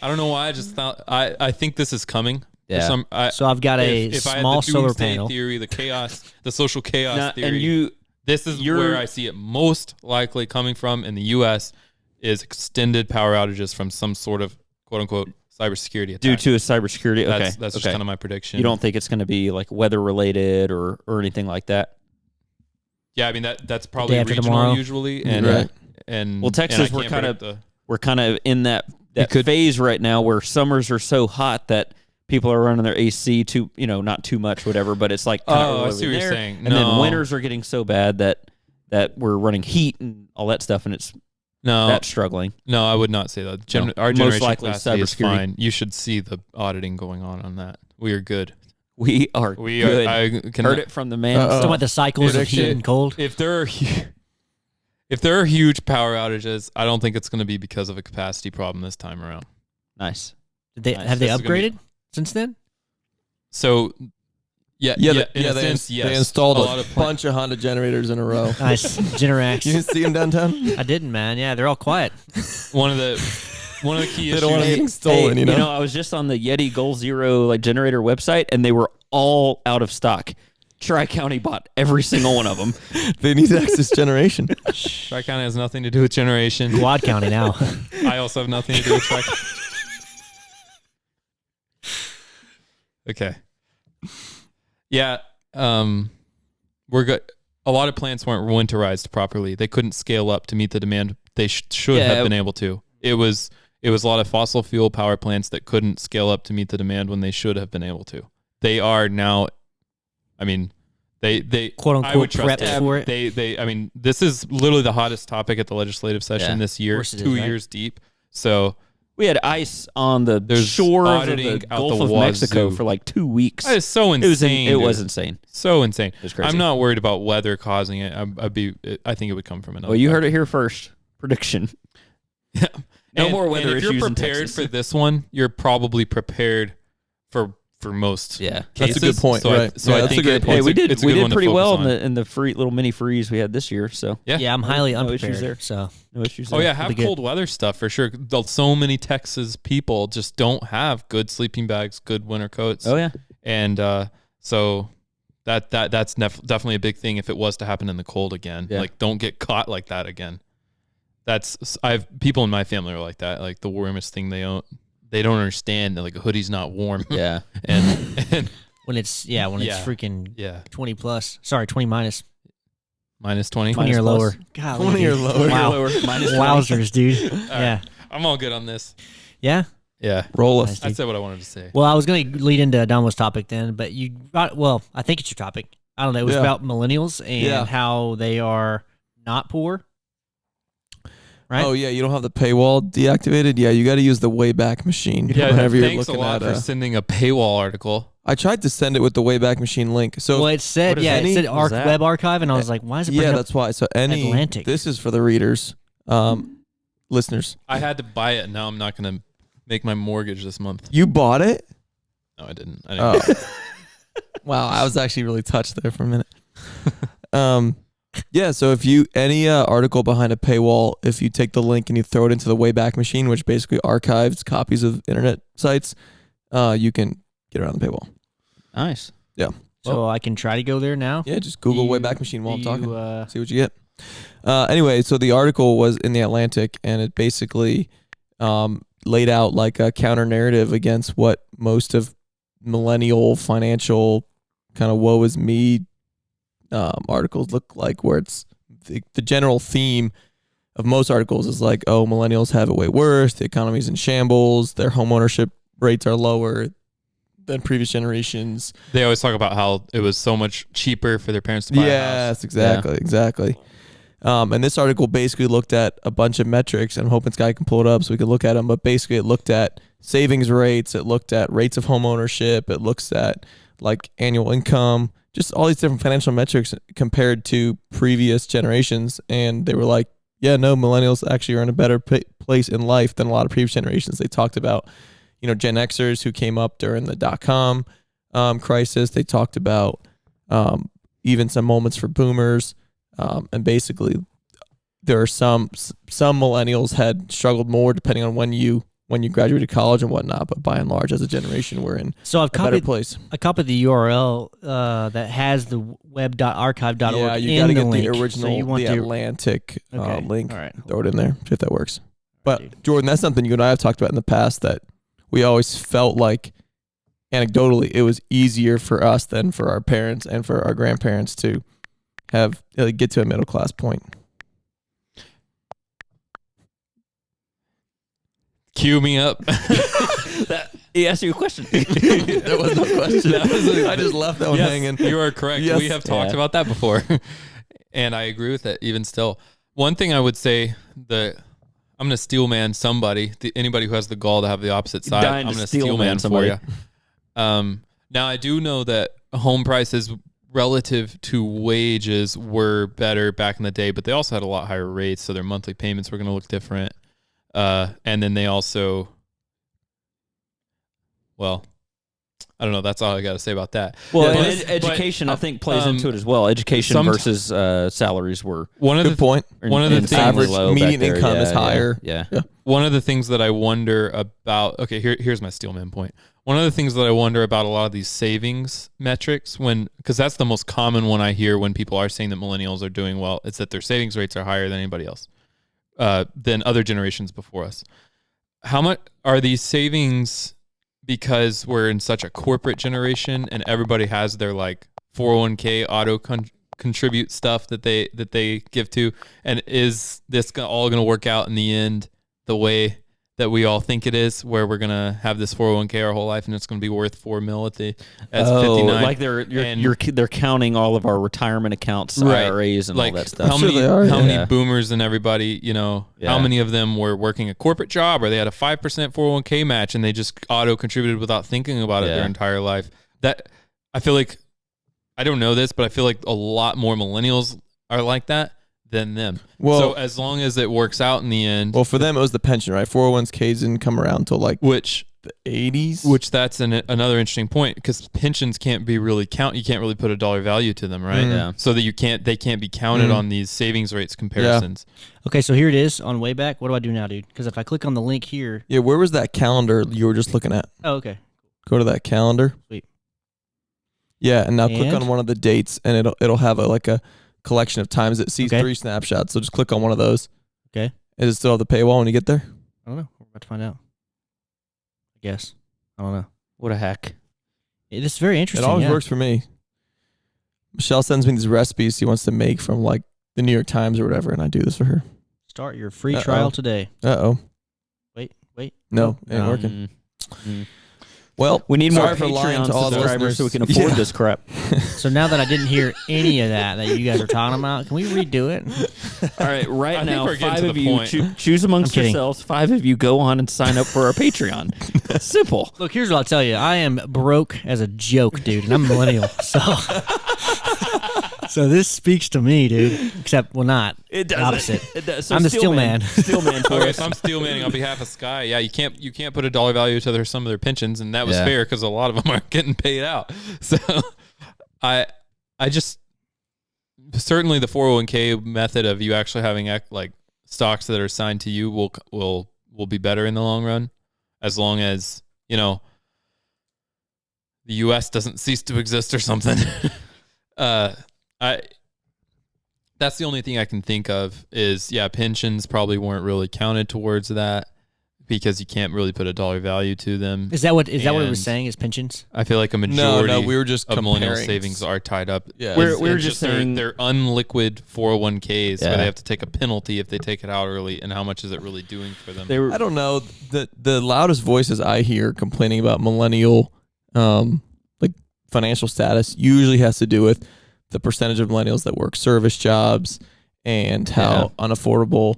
I don't know why. I just thought I think this is coming. Yeah. So I've got a small solar panel theory, the social chaos theory. And this is where I see it most likely coming from in the U.S. is extended power outages from some sort of quote unquote cybersecurity attack. Due to a cybersecurity. Okay. That's just kind of my prediction. You don't think it's going to be like weather related or anything like that? Yeah, I mean that's probably regional tomorrow. Usually, and right. And well, Texas, we're kind of in that phase right now where summers are so hot that people are running their AC too, not too much, whatever. But it's like I see what you're saying. And then winters are getting so bad that we're running heat and all that stuff, and it's that's struggling. No, I would not say that. Our most generation likely capacity is fine. You should see the auditing going on that. We are good. We are good. I heard it from the man. Talking about the cycles of heat and cold. If there are huge power outages, I don't think it's going to be because of a capacity problem this time around. Nice. Have they upgraded since then? So, they installed a bunch of Honda generators in a row. Nice. Generacs. You didn't see them downtown? I didn't, man. Yeah, they're all quiet. One of the key issues. They don't want to get stolen, I was just on the Yeti Goal Zero generator website, and they were all out of stock. Tri-County bought every single one of them. They need access generation. Tri-County has nothing to do with generation. Quad County now. I also have nothing to do with Tri-County. Okay. Yeah. We're good. A lot of plants weren't winterized properly. They couldn't scale up to meet the demand they should have been able to. It was a lot of fossil fuel power plants that couldn't scale up to meet the demand when they should have been able to. They are now, I mean, they quote unquote prepped for it. I mean, this is literally the hottest topic at the legislative session this year, 2 years deep. So we had ice on the shores of the Gulf of Mexico for like 2 weeks. That is so insane. It was insane. So insane. It was crazy. I'm not worried about weather causing it. I think it would come from another. Well, you heard it here first. Prediction. Yeah. No more weather issues. If you're prepared for this one, you're probably prepared for most. Yeah, cases. That's a good point. I think that's a good point. Hey, we did pretty well in the free little mini freeze we had this year. So yeah, I'm highly unprepared. Issues there. So no issues. Oh there. yeah, have cold weather stuff for sure. So many Texas people just don't have good sleeping bags, good winter coats. Oh yeah, and so that's definitely a big thing if it was to happen in the cold again. Yeah. Like don't get caught like that again. People in my family are like that. Like the warmest thing they don't understand that like a hoodie's not warm. Yeah. and when it's freaking 20 plus. Sorry, 20 minus. Minus 20? 20 or lower. God, 20 or lower. Wow. Minus wowzers, dude. Yeah. I'm all good on this. Yeah. Yeah. Roll us. Nice. I said what I wanted to say. Well, I was going to lead into Domo's topic then, but I think it's your topic. I don't know. It was about millennials and how they are not poor. Right? Oh yeah, you don't have the paywall deactivated. Yeah, you got to use the Wayback Machine. Yeah, whenever you're thanks a looking lot at for sending a paywall article. I tried to send it with the Wayback Machine link. So well, it said it said web archive, and I was like, why is it? Yeah, that's why. So Atlantic? This is for the readers, listeners. I had to buy it, and now I'm not going to make my mortgage this month. You bought it? No, I didn't. Oh. Wow, I was actually really touched there for a minute. Yeah, so if any article behind a paywall, if you take the link and you throw it into the Wayback Machine, which basically archives copies of internet sites, you can get around the paywall. Nice. Yeah. So I can try to go there now? Yeah, just Google Wayback Machine while I'm talking. See what you get. Anyway, so the article was in the Atlantic, and it basically laid out like a counter narrative against what most of millennial financial kind of woe is me articles look like, where it's the general theme of most articles is like, oh, millennials have it way worse, the economy's in shambles, their home ownership rates are lower than previous generations. They always talk about how it was so much cheaper for their parents to buy a house. Yes, exactly. And this article basically looked at a bunch of metrics. I'm hoping Skye can pull it up so we can look at them, but basically it looked at savings rates, it looked at rates of home ownership, it looks at like annual income, just all these different financial metrics compared to previous generations. And they were like, yeah, no, millennials actually are in a better place in life than a lot of previous generations. They talked about, Gen Xers who came up during the .com crisis. They talked about even some moments for boomers. And basically there are some millennials had struggled more depending on when you graduated college and whatnot, but by and large, as a generation, we're in a better place. I copied the URL that has the web.archive.org. Yeah, you got to get link. the original, So the Atlantic link. All right. Throw it in there, see if that works. But Jordan, that's something you and I have talked about in the past, that we always felt like, anecdotally, it was easier for us than for our parents and for our grandparents to have get to a middle class point. Cue me up. He asked you a question. There was no question. I just left that one hanging. You are correct. Yes. We have talked about that before. And I agree with it even still. One thing I would say that I'm going to steel man somebody, anybody who has the gall to have the opposite side, I'm going to steel man for you. Now, I do know that home prices relative to wages were better back in the day, but they also had a lot higher rates, so their monthly payments were going to look different. And then they also, well, I don't know. That's all I got to say about that. Well, education, I think, plays into it as well. Education versus salaries were good point. One of the things, average median income is higher. Yeah. One of the things that I wonder about. Okay, here's my steelman point. One of the things that I wonder about a lot of these savings metrics, because that's the most common one I hear when people are saying that millennials are doing well, it's that their savings rates are higher than anybody else, than other generations before us. How much are these savings? Because we're in such a corporate generation and everybody has their like 401k auto contribute stuff that they give to, and is this all going to work out in the end the way that we all think it is, where we're going to have this 401k our whole life and it's going to be worth $4 million at 59? Like they're counting all of our retirement accounts, IRAs, and like, all that stuff. How many boomers and everybody, how many of them were working a corporate job, or they had a 5% 401k match and they just auto contributed without thinking about it their entire life? That I feel like, I don't know this, but I feel like a lot more millennials are like that than them. Well, so as long as it works out in the end. Well, for them it was the pension, right? 401ks didn't come around until like the 80s. Which that's another interesting point, because pensions can't be really you can't really put a dollar value to them, right? Yeah. So that they can't be counted on these savings rates comparisons. Yeah. Okay, so here it is on Wayback. What do I do now, dude? Because if I click on the link here. Yeah, where was that calendar you were just looking at? Oh, okay. Go to that calendar. Sweet. Yeah, and now click on one of the dates, and it'll have a collection of times. It sees 3 snapshots, so just click on one of those. Okay. Is it still have the paywall when you get there? I don't know. We're about to find out. I guess. I don't know. What a hack. It is very interesting. It always works for me. Michelle sends me these recipes she wants to make from like the New York Times or whatever, and I do this for her. Start your free trial today. Uh-oh. Wait. Wait. No, ain't No. working. Mm. Well, We need more sorry for lying Patreon to all the subscribers so we listeners. can afford Yeah. this crap. So now that I didn't hear any of that you guys are talking about, can we redo it? All right, right I think now, we're getting 5 to of the you point. choose amongst I'm kidding. yourselves. 5 of you go on and sign up for our Patreon. It's simple. Look, here's what I'll tell you. I am broke as a joke, dude, and I'm a millennial. So this speaks to me, dude. Except, well, not. It The doesn't. opposite. It does. So I'm the steel man. Steel man for Okay, us. so I'm steel manning on behalf of Skye. Yeah, you can't put a dollar value to some of their pensions, and that was Yeah. fair because a lot of them aren't getting paid out. So I just certainly the 401k method of you actually having like stocks that are assigned to you will be better in the long run, as long as the U.S. doesn't cease to exist or something. That's the only thing I can think of is, pensions probably weren't really counted towards that because you can't really put a dollar value to them. Is that what it And was saying? Is pensions? I feel like a majority No, we were just of millennial comparing. savings are tied up. Yeah. We're It's just saying- they're unliquid 401ks Yeah. where they have to take a penalty if they take it out early, and how much is it really doing for them? They were, I don't know. The loudest voices I hear complaining about millennial like financial status usually has to do with the percentage of millennials that work service jobs and how unaffordable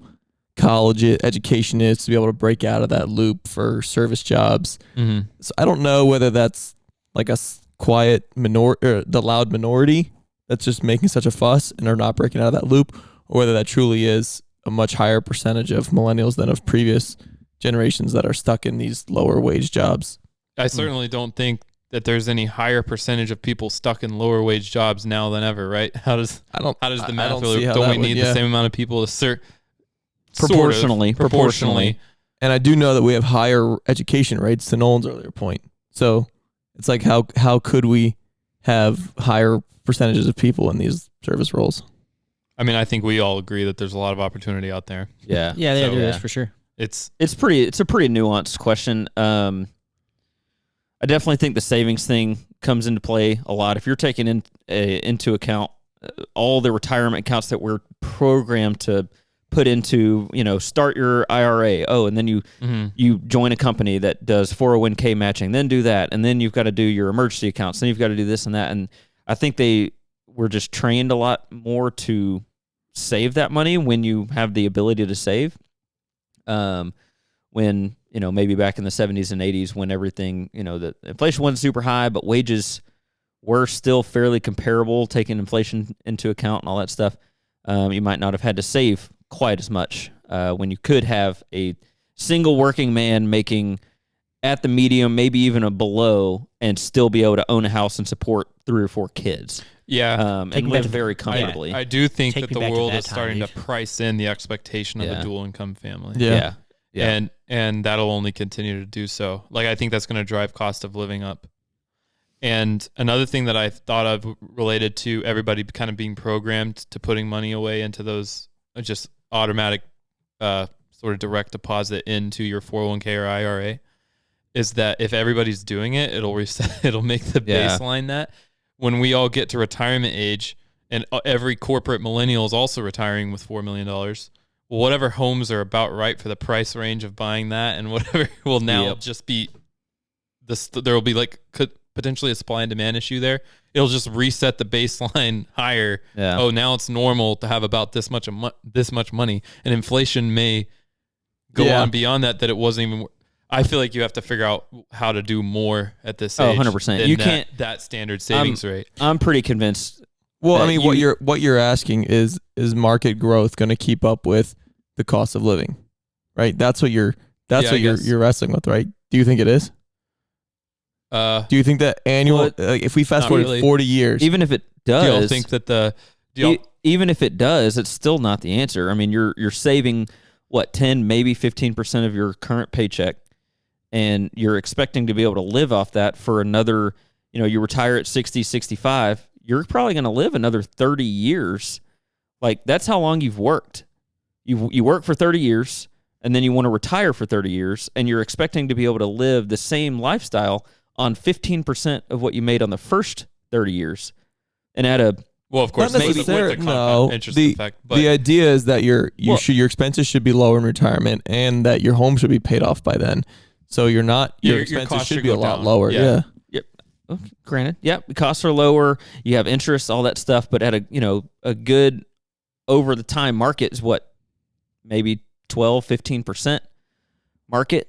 college education is to be able to break out of that loop for service jobs. Mm-hmm. So I don't know whether that's like a quiet minority or the loud minority that's just making such a fuss and are not breaking out of that loop, or whether that truly is a much higher percentage of millennials than of previous generations that are stuck in these lower wage jobs. I certainly don't think that there's any higher percentage of people stuck in lower wage jobs now than ever, right? How does the I math don't really? see how Don't that we would- need yeah. the same amount of people to Proportionally. And I do know that we have higher education rates to Nolan's earlier point. So it's like how could we have higher percentages of people in these service roles? I mean, I think we all agree that there's a lot of opportunity out there. yeah. Yeah, So- there is for sure. It's It's a pretty nuanced question. I definitely think the savings thing comes into play a lot. If you're taking into account all the retirement accounts that we're programmed to put into, start your IRA. Oh, and then you join a company that does 401k matching, then do that, and then you've got to do your emergency accounts, then you've got to do this and that. And I think they were just trained a lot more to save that money when you have the ability to save. When maybe back in the 70s and 80s when everything, the inflation wasn't super high, but wages were still fairly comparable, taking inflation into account and all that stuff. You might not have had to save quite as much when you could have a single working man making at the medium, maybe even a below, and still be able to own a house and support 3 or 4 kids. yeah. And Take me live back to- very comfortably. I do think Take that me the back to world that is time, starting to Dave. price in the expectation of Yeah. a dual income family. Yeah. Yeah. And that'll only continue to do so. Like, I think that's going to drive cost of living up. And another thing that I thought of related to everybody kind of being programmed to putting money away into those just automatic sort of direct deposit into your 401k or IRA is that if everybody's doing it, it'll reset, it'll make the Yeah. baseline that when we all get to retirement age and every corporate millennial is also retiring with $4 million, well, whatever homes are about right for the price range of buying that and whatever will now just be this, there will be potentially a supply and demand issue there. It'll just reset the baseline higher. Yeah. Oh, now it's normal to have about this much money, and inflation may go on beyond that it wasn't even. I feel like you have to figure out how to do more at this age. 100%. than You that- can't- that standard savings rate. I'm pretty convinced. Well, I that mean, what you're asking is market growth going to keep up with the cost of living, right? That's what you're I guess. you're wrestling with, right? Do you think it is? Do you think that annual, Well, if we fast not forward really. 40 years, Even if it Do does, y'all think that even if it does, it's still not the answer. I mean, you're saving what 10, maybe 15% of your current paycheck, and you're expecting to be able to live off that for another. You retire at 60, 65. You're probably going to live another 30 years. Like that's how long you've worked. You work for 30 years, and then you want to retire for 30 years, and you're expecting to be able to live the same lifestyle on 15% of what you made on the first 30 years. And at a Well, of course, Not with the necessarily. compound No, interest the effect. But the idea is that your expenses should be lower in retirement, and that your home should be paid off by then. So you're not your expenses costs should should be a go lot down. lower. Yeah. Yeah. Yep. Okay, granted. Yep. The costs are lower. You have interest, all that stuff, but at a good over the time market is what, maybe 12-15% market.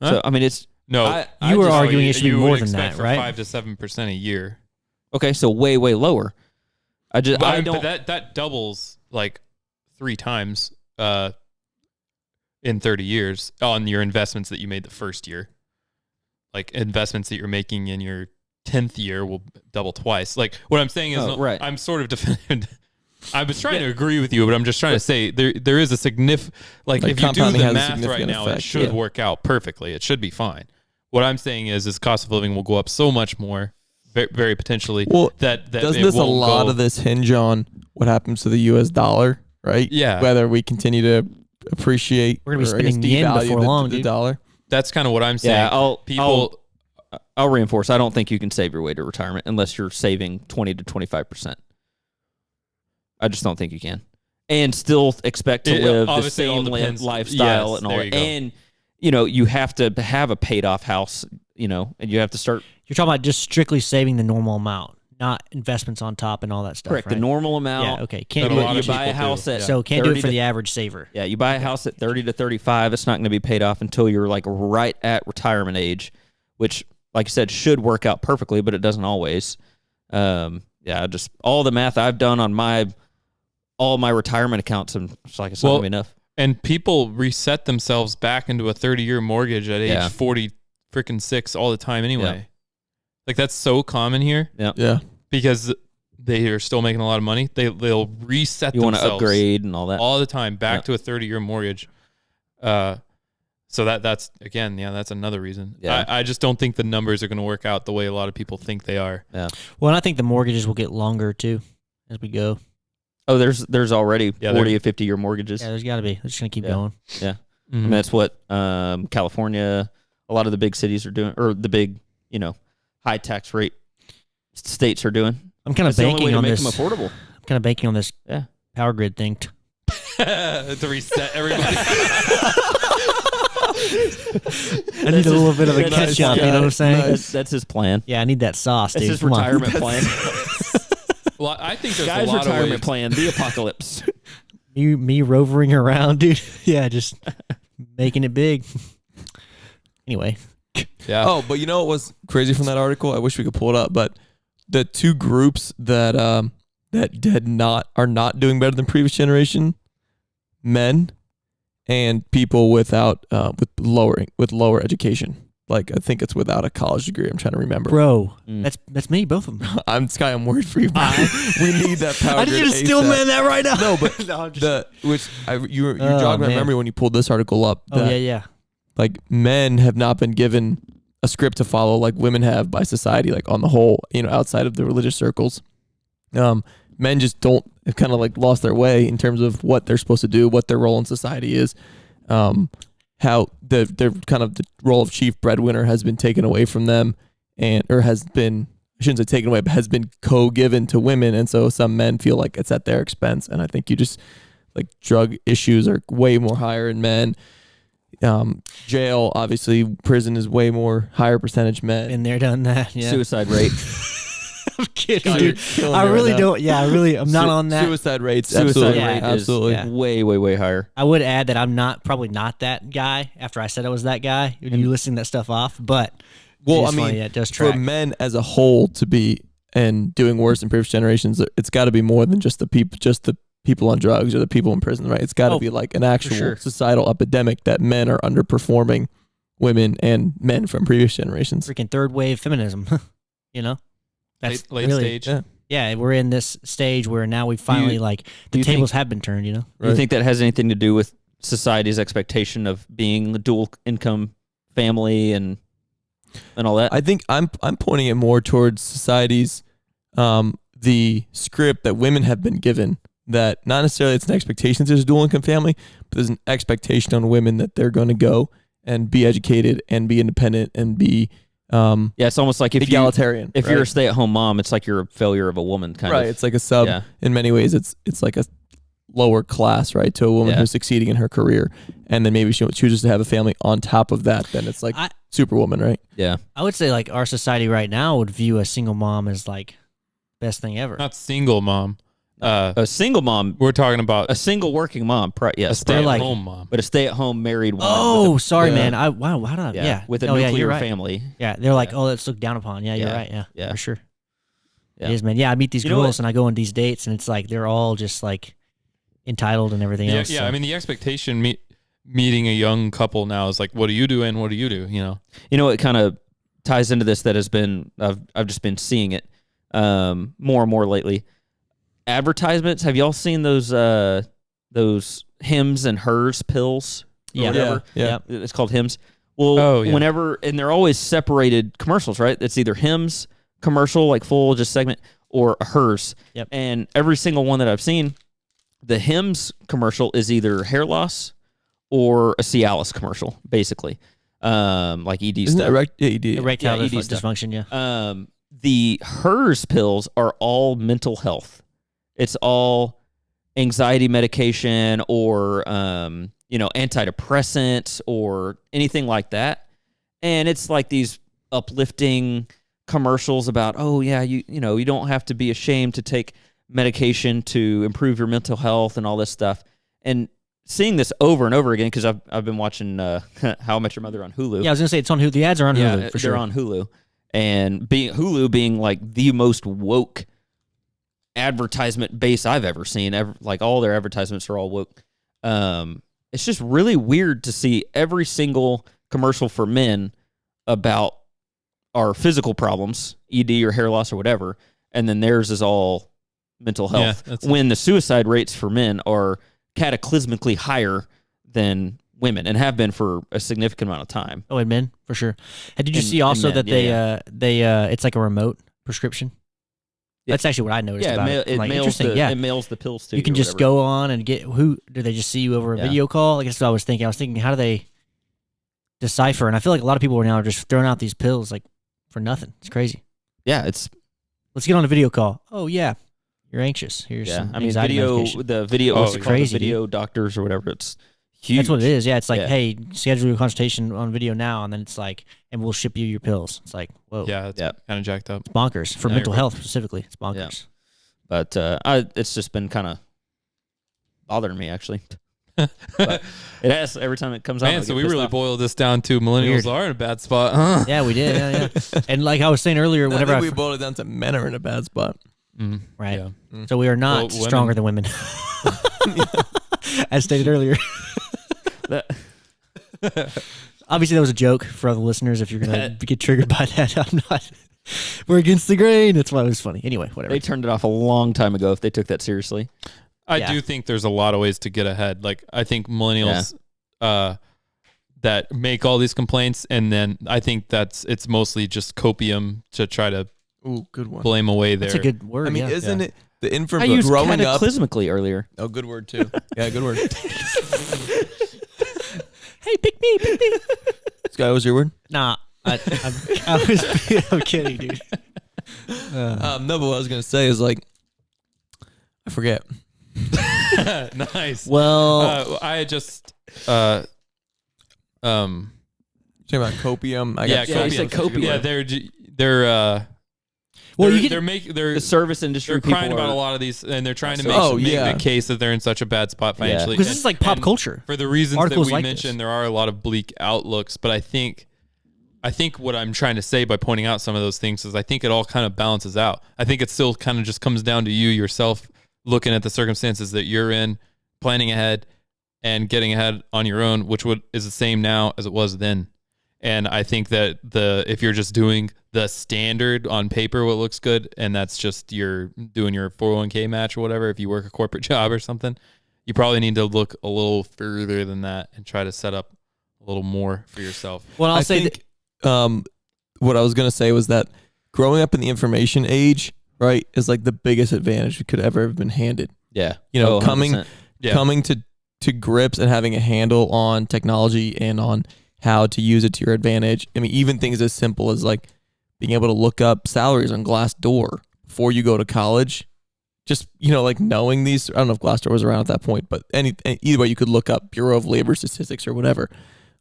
Huh? So I mean it's no, You were just- arguing it should be you more would than expect that, for right? 5 to 7% a year. okay, so way lower. I But don't that doubles like 3 times in 30 years on your investments that you made the first year. Like investments that you're making in your 10th year will double twice. Like what I'm saying is, right. I'm sort of defending. I was trying to agree with you, but I'm just trying to say there is a significant, like if you do compounding the has a math right significant now, it effect, should yeah. work out perfectly. It should be fine. What I'm saying is cost of living will go up so much more, very, very potentially. Well, that doesn't it this a won't lot go- of this hinge on what happens to the U.S. dollar, right? Yeah. Whether we continue to appreciate, We're gonna be or I guess spending yen devalue before the, long, the dude. dollar. That's kind of what I'm saying. Yeah, I'll reinforce. I don't think you can save your way to retirement unless you're saving 20 to 25%. I just don't think you can, and still expect to live the obviously it all same depends. lifestyle Yes, and all there that. you go. And you have to have a paid off house. And you have to start You're talking about just strictly saving the normal amount, not investments on top and all that stuff. correct right? the normal amount. Yeah. Okay. Can't That do a lot it. of You buy a people house do. at So can't do 30 it for to- the average saver. Yeah, you buy a house at 30 to 35. It's not going to be paid off until you're like right at retirement age, which, like I said, should work out perfectly, but it doesn't always. Just all the math I've done on all my retirement accounts, and it's like it's not going to be enough. And people reset themselves back into a 30-year mortgage at age Yeah. 40 freaking 6 all the time anyway. Like that's so common here Yeah. because they are still making a lot of money. They'll reset You want to themselves upgrade and all that. all the time back to a 30-year mortgage. So that's again, that's another reason. Yeah. I just don't think the numbers are going to work out the way a lot of people think they are. Yeah. Well, and I think the mortgages will get longer too as we go. Oh, there's already Yeah, 40 or 50 year mortgages. Yeah, there's got to be. They're just gonna keep Yeah. going. Yeah. Mhm. And that's what California, a lot of the big cities are doing, or the big, high tax rate states are doing. I'm kind of That's the only way banking to on make this. them affordable. I'm kind of banking on this Yeah. power grid thing. To reset everybody. I need a little bit of a that's catch his up. You know what I'm saying? Nice. That's his plan. Yeah, I need that sauce, That's dude. his Come on. retirement plan. Well, I think there's Guy's a lot of retirement ways. plan, the apocalypse. Me rovering around, dude. Yeah, just making it big. Anyway, Yeah. Oh, but you know what was crazy from that article? I wish we could pull it up, but the two groups that are not doing better than previous generation, men and people with lower education. Like I think it's without a college degree. I'm trying to remember. bro, Mm. that's me, both of them. I'm Skye. I'm worried for you. Bro. We need that power. I need you grid to still ASAP. man that right now. No, but No, I'm just, you Oh, jogged my man. memory when you pulled this article up. oh that, yeah. like men have not been given a script to follow like women have by society, like on the whole, outside of the religious circles. Men just have kind of like lost their way in terms of what they're supposed to do, what their role in society is. How their kind of the role of chief breadwinner has been taken away from them or has been, I shouldn't say taken away, but has been co-given to women. And so some men feel like it's at their expense. And I think like drug issues are way more higher in men. Jail, obviously, prison is way more higher percentage men. Been there, done that. Yeah. Suicide rate. I'm kidding, God, you're dude. killing I me right really now. don't. Yeah, I'm not on that. Suicide rates, Suicide absolutely, rate absolutely. Yeah. is way, way, way higher. I would add that I'm probably not that guy. After I said I was that guy, you listing that stuff off, but Well, it's I mean, funny, yeah, it does for track. men as a whole to be and doing worse than previous generations, it's got to be more than just the people on drugs or the people in prison, right? It's got to be like an actual sure. societal epidemic that men are underperforming women and men from previous generations. Freaking third wave feminism. That's late really, stage. Yeah. Yeah, we're in this stage where now we finally do the you tables have been turned. Do you think that has anything to do with society's expectation of being a dual income family and all that? I think I'm pointing it more towards society's the script that women have been given, that not necessarily it's an expectation there's a dual income family, but there's an expectation on women that they're going to go and be educated and be independent and be It's almost like if egalitarian. if right? you're a stay-at-home mom, it's like you're a failure of a woman, kind right. of. It's like a sub. Yeah. In many ways, it's like a lower class, right, to a woman who's succeeding in her career, and then maybe she chooses to have a family on top of that. Then it's like superwoman, right? Yeah. I would say like our society right now would view a single mom as like best thing ever. Not single mom. A single mom. We're talking about a single working mom. a stay-at-home mom. But a stay-at-home married woman. Oh, with sorry, a, man. How did I? Yeah. With a you're nuclear right. family. Yeah, they're like, oh, that's looked down upon. Yeah, you're right. Yeah, for sure. Yeah. It is, man. Yeah, I meet these You know girls and I go on these dates, and it's like they're all just like entitled and everything else. Yeah, so. I mean, the expectation meeting a young couple now is like, what do you do and what do you do? You know, it kind of ties into this that has been I've just been seeing it more and more lately. Advertisements. Have y'all seen those Hims and Hers pills? Or whatever? Yeah. It's called Hims. Well, yeah. whenever, and they're always separated commercials, right? It's either Hims commercial, like full just segment, or a Hers. Yep. And every single one that I've seen, the Hims commercial is either hair loss or a Cialis commercial, basically. Like ED Isn't stuff. that ED? Erectile ED stuff. dysfunction, yeah. The Hers pills are all mental health. It's all anxiety medication or antidepressants or anything like that. And it's like these uplifting commercials about, oh yeah, you don't have to be ashamed to take medication to improve your mental health and all this stuff. And seeing this over and over again, because I've been watching How I Met Your Mother on Hulu. Yeah, I was gonna say it's on Hulu. The ads are on Hulu for sure. They're on Hulu, and Hulu being like the most woke advertisement base I've ever seen. Like all their advertisements are all woke. It's just really weird to see every single commercial for men about our physical problems, ED or hair loss or whatever, and then theirs is all mental health. When the suicide rates for men are cataclysmically higher than women and have been for a significant amount of time. Oh, and men for sure. And did you see also men, that they it's like a remote prescription? Yeah. That's actually what I noticed about it. It Like, mails interesting. it mails the pills to you. You can just go on and get do they just see you over a video call? I guess what I was thinking. I was thinking, how do they decipher? And I feel like a lot of people are now just throwing out these pills like for nothing. It's crazy. Yeah, Let's get on a video call. Oh yeah, you're anxious. Here's some anxiety medication. What's it called? Crazy, the video doctors or whatever. It's huge. That's what it is. Yeah, it's like, hey, schedule your consultation on video now, and then it's like, and we'll ship you your pills. It's like, whoa. Yeah, it's kind of jacked up. It's bonkers for mental health specifically. It's bonkers. Yeah. But it's just been kind of bothering me actually. But it has every time it comes out. Man, so we really boiled this down to millennials are in a bad spot, huh? Yeah, we did. Yeah. And like I was saying earlier, whenever we boiled it down to men are in a bad spot. Right. Yeah. So we are not stronger than women. As stated earlier. Obviously, that was a joke for other listeners. If you're going to get triggered by that, I'm not. We're against the grain. That's why it was funny. Anyway, whatever. They turned it off a long time ago if they took that seriously. I do think there's a lot of ways to get ahead. Like, I think millennials that make all these complaints, and then I think it's mostly just copium to try to good one. blame away their. That's a good word. I mean, isn't it the I information used growing up? cataclysmically earlier. Oh, good word too. Yeah, good word. Hey, pick me. Skye, what was your word? Nah, I'm kidding, dude. No, but what I was gonna say is like, I forget. Nice. Well, I had just Talking about copium. You said copium. Yeah, they're The service industry. They're crying people about are- a lot of these, and they're trying to make the case that they're in such a bad spot financially. because this is like pop culture. For the reasons Articles that we like mentioned, this. there are a lot of bleak outlooks, but I think what I'm trying to say by pointing out some of those things is I think it all kind of balances out. I think it still kind of just comes down to you yourself looking at the circumstances that you're in, planning ahead, and getting ahead on your own, which is the same now as it was then. And I think that if you're just doing the standard on paper, what looks good, and that's just you're doing your 401k match or whatever, if you work a corporate job or something, you probably need to look a little further than that and try to set up a little more for yourself. Well, I think what I was going to say was that growing up in the information age, right, is like the biggest advantage we could ever have been handed. Yeah. You know, 100%. coming to grips and having a handle on technology and on how to use it to your advantage. I mean, even things as simple as like being able to look up salaries on Glassdoor before you go to college. Just, like knowing these, I don't know if Glassdoor was around at that point, but either way, you could look up Bureau of Labor Statistics or whatever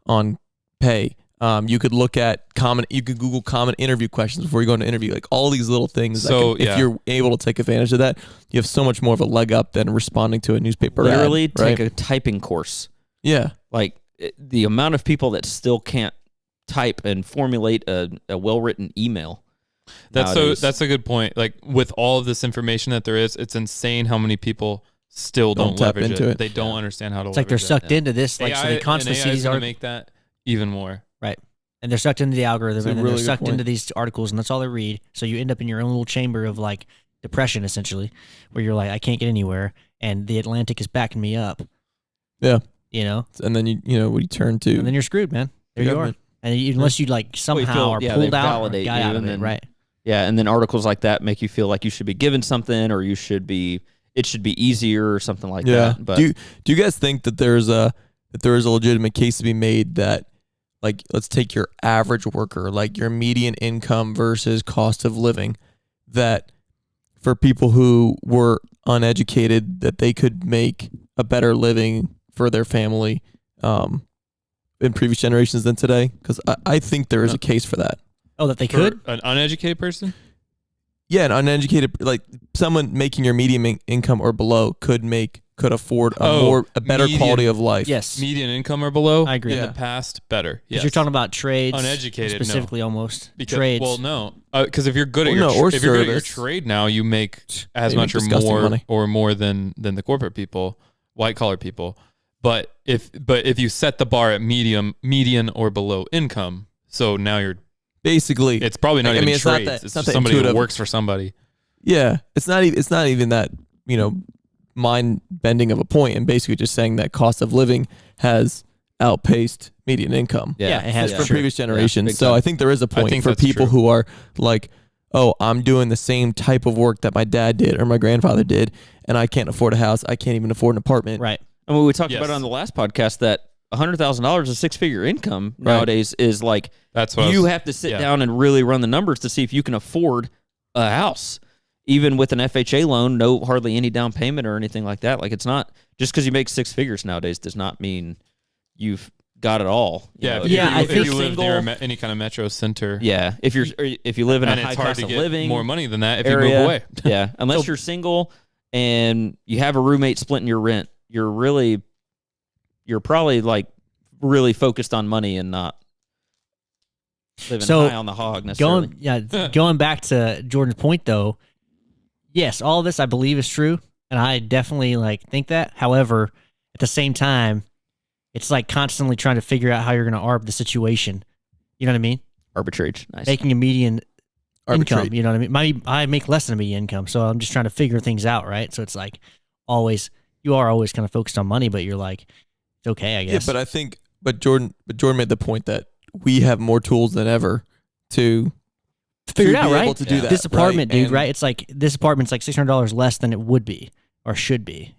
on pay. You could look at you could Google common interview questions before you go into interview, like all these little things. So if you're able to take advantage of that, you have so much more of a leg up than responding to a newspaper Literally ad, right? take a typing course. Yeah. Like the amount of people that still can't type and formulate a well-written email. That's a good point. Like with all of this information that there is, it's insane how many people still don't tap leverage into it. They don't understand how to. It's like they're sucked into this, like so they constantly see these articles. Make that even more right, and they're sucked into the algorithm, and then really they're sucked into these articles, and that's all they read. So you end up in your own little chamber of like depression, essentially, where you're like, I can't get anywhere, and the Atlantic is backing me up. Yeah, and then you turn to, and then you're screwed, man. There you are, and unless you like somehow are pulled out or got out of it, right? Yeah, and then articles like that make you feel like you should be given something, or it should be easier or something like that. But do you guys think that there is a legitimate case to be made that, like, let's take your average worker, like your median income versus cost of living, that for people who were uneducated, that they could make a better living for their family in previous generations than today? Because I think there is a case for that. Oh, that they could? An uneducated person? Yeah, an uneducated, like someone making your median income or below could afford a better quality of life. Yes. Median income or below? I agree. In the past, better. Because you're talking about trades. Uneducated, specifically, no. almost. Because, trades. Well, no. Because if you're good at your trade now, you make as much or more than the corporate people, white collar people. But if you set the bar at median or below income, so now you're basically, it's probably not even trades. It's just somebody who works for somebody. Yeah, it's not even that, mind bending of a point, and basically just saying that cost of living has outpaced median income. Yeah, it has for previous generations. So I think there is a point for people true. who are like, oh, I'm doing the same type of work that my dad did or my grandfather did, and I can't afford a house. I can't even afford an apartment. Right. And we talked about it on the last podcast that $100,000 a six-figure income nowadays is like, that's what you have to sit down and really run the numbers to see if you can afford a house. Even with an FHA loan, hardly any down payment or anything like that. Like, it's not just because you make six figures nowadays does not mean you've got it all. If you live near any kind of metro center. Yeah, if you live in a high cost of living, more money than that if area, you move away. Yeah, unless you're single and you have a roommate splitting your rent, you're probably like really focused on money and not living high on the hog necessarily. Going back to Jordan's point though, yes, all of this I believe is true, and I definitely think that. However, at the same time, it's like constantly trying to figure out how you're going to arb the situation. You know what I mean? Arbitrage. Nice. Making a median income. You know what I mean? I make less than a median income, so I'm just trying to figure things out, right? So it's like you are always kind of focused on money, but you're like, it's okay, I guess. Yeah, but Jordan made the point that we have more tools than ever to figure it out, right? Able to do that, this apartment, dude, right? It's like this apartment's like $600 less than it would be or should be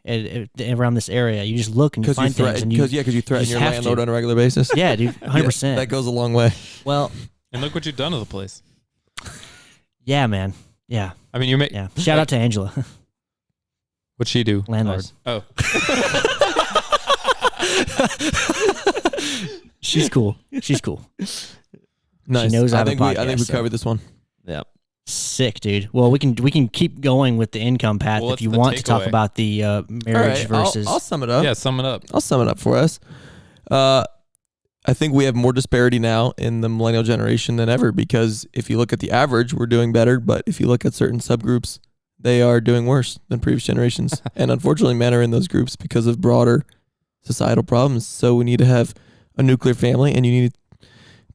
around this area. You just look and you find things, and because you threaten your landlord on a regular basis. Yeah, dude, 100%. That goes a long way. Well, and look what you've done to the place. Yeah, man. Yeah. I mean, Shout out to Angela. What'd she do? Landlord. Oh. She's cool. Nice. She knows I think we covered this one. Yeah. Sick, dude. Well, we can keep going with the income path if you want to talk about the marriage versus. I'll sum it up. Yeah, sum it up. I'll sum it up for us. I think we have more disparity now in the millennial generation than ever, because if you look at the average, we're doing better, but if you look at certain subgroups, they are doing worse than previous generations. And unfortunately, men are in those groups because of broader societal problems. So we need to have a nuclear family, and you need to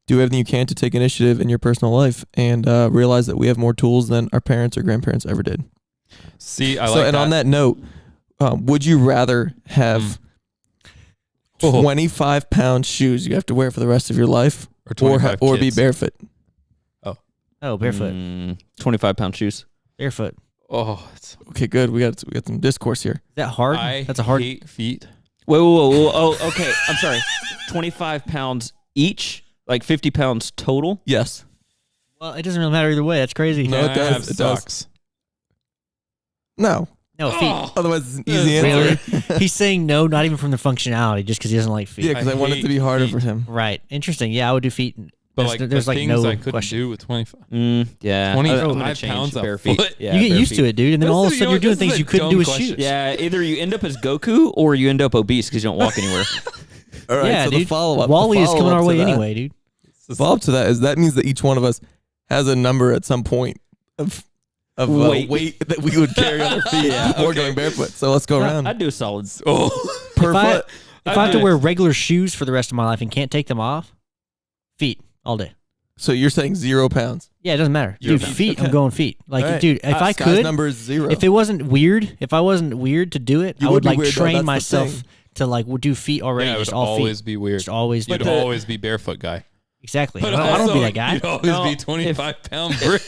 do everything you can to take initiative in your personal life and realize that we have more tools than our parents or grandparents ever did. See, on that note, would you rather have 25-pound shoes you have to wear for the rest of your life, or be barefoot? Oh, barefoot. 25-pound shoes. Barefoot. Oh, okay, good. We got some discourse here. Is that hard? That's a hard hate feet. Whoa. Oh, okay. I'm sorry. 25 pounds each, like 50 pounds total. Yes. Well, it doesn't really matter either way. That's crazy. No, Can it I does, have it does. socks? No. No, feet. Otherwise, it's an easy Really? answer. He's saying no, not even from the functionality, just because he doesn't like feet. Yeah, because I want it to be harder for him. Right. Interesting. Yeah, I would do feet. But There's the like things no I couldn't question. do with 25. Yeah, 25 I'm gonna change pounds a bare feet. foot? Yeah, You get bare used feet. to it, dude, and then This all of a is- sudden you you're know, doing this things is a you couldn't dumb do with question. shoes. Yeah, either you end up as Goku or you end up obese because you don't walk anywhere. All right, Yeah, so dude. the follow-up. Wally the is coming follow-up our to way that- anyway, dude. The follow-up to that is that means that each one of us has a number at some point of weight that we would carry on our feet before going barefoot. So let's go around. I'd do a solid. Per If I, foot. if I have to wear regular shoes for the rest of my life and can't take them off, feet all day. So you're saying 0 pounds. Yeah, it doesn't matter. Zero Dude, pounds. feet, I'm Okay. going feet. Like, All right. dude, if I Sky's could, number is 0. if it wasn't weird, if I wasn't weird to do it, You I would would be like weird, though. train That's the myself thing. to like do feet already, Yeah, it would just all always feet. be weird. Just always. You'd always be barefoot guy. Exactly. But I don't be also, that guy. You'd always No, be 25-pound brick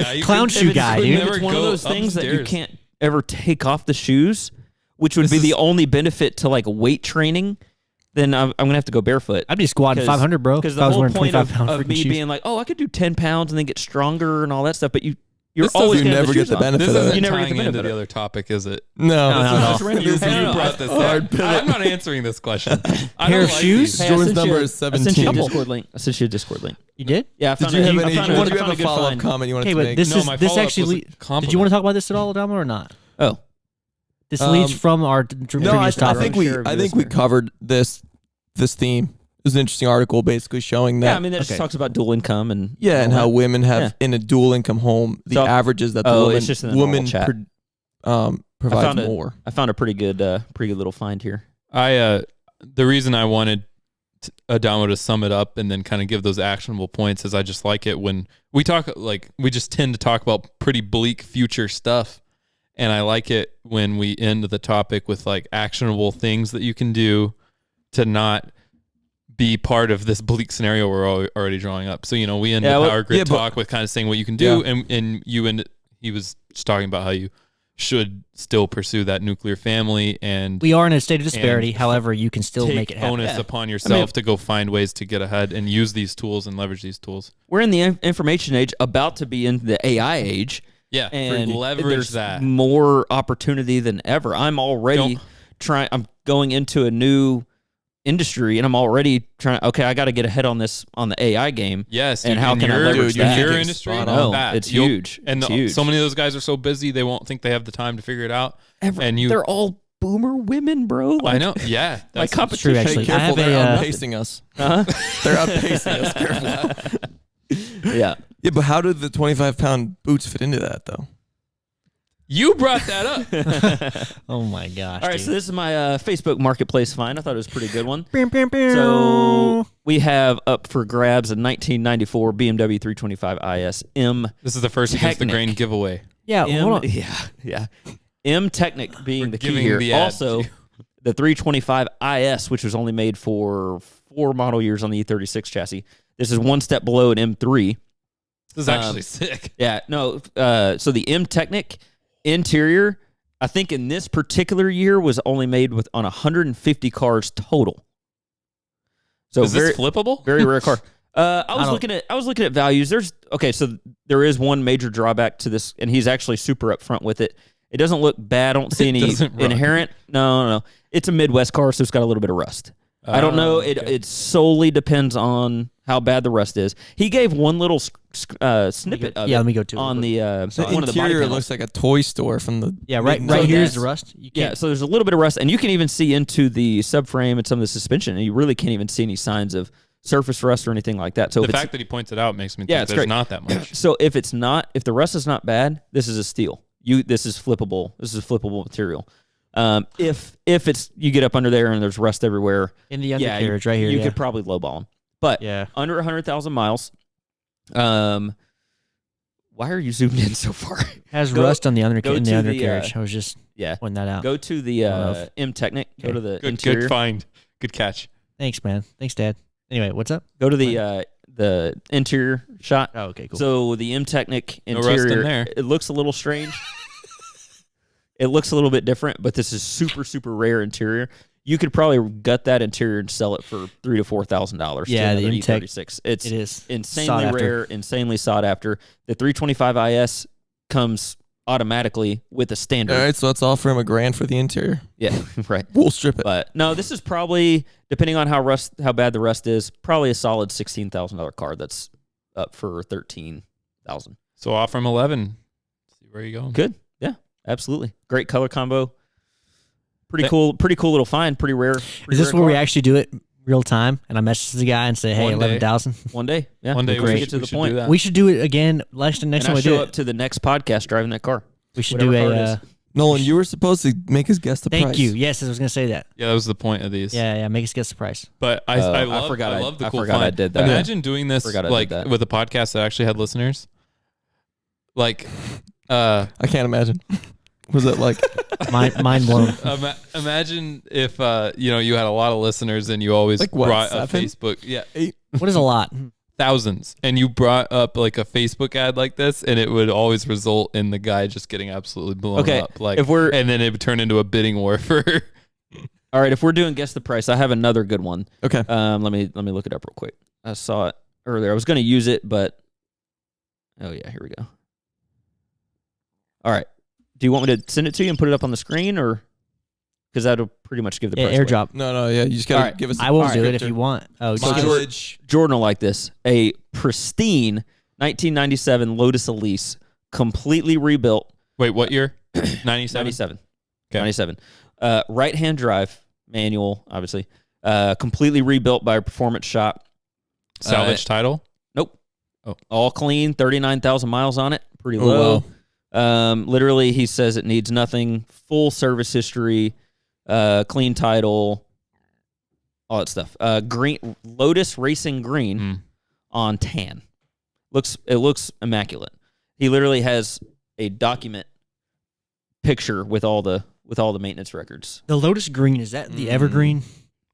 guy. You Clown could- shoe guy, could dude. never It's one of go those things that you upstairs. can't ever take off the shoes, which would be the only benefit to like weight training. Then I'm gonna have to go barefoot. I'd be squatting 500, bro. Because If the I was whole wearing point 25-pound of freaking me shoes. being like, oh, I could do 10 pounds and then get stronger and all that stuff, but you're This always doesn't- gonna have never the get shoes the on. benefit This of it. isn't You never get tying the into benefit the of it. other topic, is it? No. No, no. This is Just you no, brought this hard up. pivot. I'm not answering this question. I Pair don't of like shoes? these. Hey, I Jordan's sent you number a- is I sent you a 17. Discord link. I sent you a Discord link. You did? Yeah, I Did found you it. have I any? found Did it- you I have found a good follow-up find. comment you wanted Okay, to but make? this No, my this follow-up actually. was a Did you compliment. want to talk about this at all, Adamo, or not? Oh, This leads from our previous No, I topic. think we Share of I think we listener. covered this theme. It was an interesting article basically showing that yeah. I mean, that just okay. talks about dual income and and all how that. women have Yeah. in a dual income home the So- averages that the Oh, woman it's just in the normal woman chat. provides found it. more. I found a pretty good little find here. The reason I wanted Adamo to sum it up and then kind of give those actionable points is I just like it when we talk, like we just tend to talk about pretty bleak future stuff. And I like it when we end the topic with like actionable things that you can do to not be part of this bleak scenario we're already drawing up. So, we end the power grid talk with kind of saying what you can do. And he was just talking about how you should still pursue that nuclear family, and we are in a state of disparity. However, you can still take make it happen. onus upon yourself to go find ways to get ahead and use these tools and leverage these tools. We're in the information age, about to be in the AI age. Yeah, And leverage there's that. more opportunity than ever. I'm already I'm going into a new industry, and I'm already trying. Okay, I got to get ahead on the AI game. Yes, and dude, how in can I your- leverage dude, in that? your You're industry? spot on. that. It's huge. And It's huge. so many of those guys are so busy they won't think they have the time to figure it out. And They're all boomer women, bro. I know. Yeah, Like that's competition. true, actually. Hey, I careful, have they're a, outpacing us. Huh? They're outpacing us. Careful. Yeah. Yeah, but how did the 25-pound boots fit into that though? You brought that up. Oh my gosh! All right, dude. so this is my Facebook Marketplace find. I thought it was a pretty good one. Pew, pew, pew. So we have up for grabs a 1994 BMW 325 IS M. This is the first against the Technic. grain giveaway. yeah, hold on. Yeah. M Technic being We're the key giving here. the ad Also, to the 325 IS, which was only made for 4 model years on the E36 chassis. This is one step below an M3. This is actually sick. Yeah, no. So the M Technic interior, I think in this particular year was only made on 150 cars total. So Is this flippable? very rare car. I was looking at values. So there is one major drawback to this, and he's actually super upfront with it. It doesn't look bad. I don't see any doesn't run. inherent. No. It's a Midwest car, so it's got a little bit of rust. I don't know. It solely depends on how bad the rust is. He gave one little snippet of it let me go to it on real the The one of the body interior panels. looks like a toy store from the right So here is that's- the rust. You Yeah, can't. so there's a little bit of rust, and you can even see into the subframe and some of the suspension, and you really can't even see any signs of surface rust or anything like that. So The if fact that he points it out makes me Yeah, think it's there's great. not that much. so if the rust is not bad, this is a steal. This is flippable. This is flippable material. If it's you get up under there and there's rust everywhere, in the yeah, undercarriage right here. you yeah. could probably lowball them. But Yeah. under 100,000 miles, why are you zoomed in so far? has go- rust on the go undercarriage. to the, undercarriage. I was just Yeah, pointing that out. go to the M Technic. Go Okay. to the Good interior. find. Good catch. Thanks, man. Thanks, Dad. Anyway, what's up? Go to the interior shot. Oh, okay, cool. So the M Technic No rust in interior, there. it looks a little strange. It looks a little bit different, but this is super, super rare interior. you could probably gut that interior and sell it for $3,000 to $4,000. Yeah, to the another Intech, E36. it is insanely sought after. rare, insanely sought after. The 325 IS comes automatically with a standard. All right, so let's offer him $1,000 for the interior. Yeah, right. We'll strip it. But no, this is probably, depending on how bad the rust is, probably a solid $16,000 car that's up for $13,000. So offer him 11. See where you go. Good. Yeah, absolutely. Great color combo. Pretty cool little find. Pretty rare. Is this where we actually do it real time? And I message the guy and say, "Hey, One day. 11,000." One day. Yeah. One day Before we get to should the do point. that. We should do it again. Next And time I we do show it, up to the next podcast driving that car. we should whatever do car it a. is. Nolan, you were supposed to make us guess the price. Thank you. Yes, I was gonna say that. Yeah, that was the point of these. Yeah. Make us guess the price. But I love the cool forgot I find. did that. Imagine doing this Forgot I did like that. with a podcast that actually had listeners. Like, I can't imagine. Was it like Mind blown. imagine if you had a lot of listeners and you always Like what, brought 7? a Facebook, 8? What is a lot? thousands, and you brought up like a Facebook ad like this, and it would always result in the guy just getting absolutely blown Okay, up. Like, and then it would turn into a bidding war for. All right, if we're doing guess the price, I have another good one. Okay. Let me look it up real quick. I saw it earlier. I was going to use it, but oh yeah, here we go. All right. Do you want me to send it to you and put it up on the screen, or because that'll pretty much give the price away. Airdrop. No, yeah. You just gotta Alright, give us. I will a do it if descriptor. you want. Oh, just give us- Mileage. Jordan will like this. A pristine 1997 Lotus Elise, completely rebuilt. Wait, what year? 97? 97. Okay. 97. Right-hand drive, manual, obviously. Completely rebuilt by a performance shop. Salvage title? Nope. Oh. All clean, 39,000 miles on it. Pretty Oh, low. wow. Literally, he says it needs nothing. Full service history, clean title, all that stuff. Green Lotus Racing Green on tan. It looks immaculate. He literally has a document picture with all the maintenance records. the Lotus Green. Is that the Evergreen?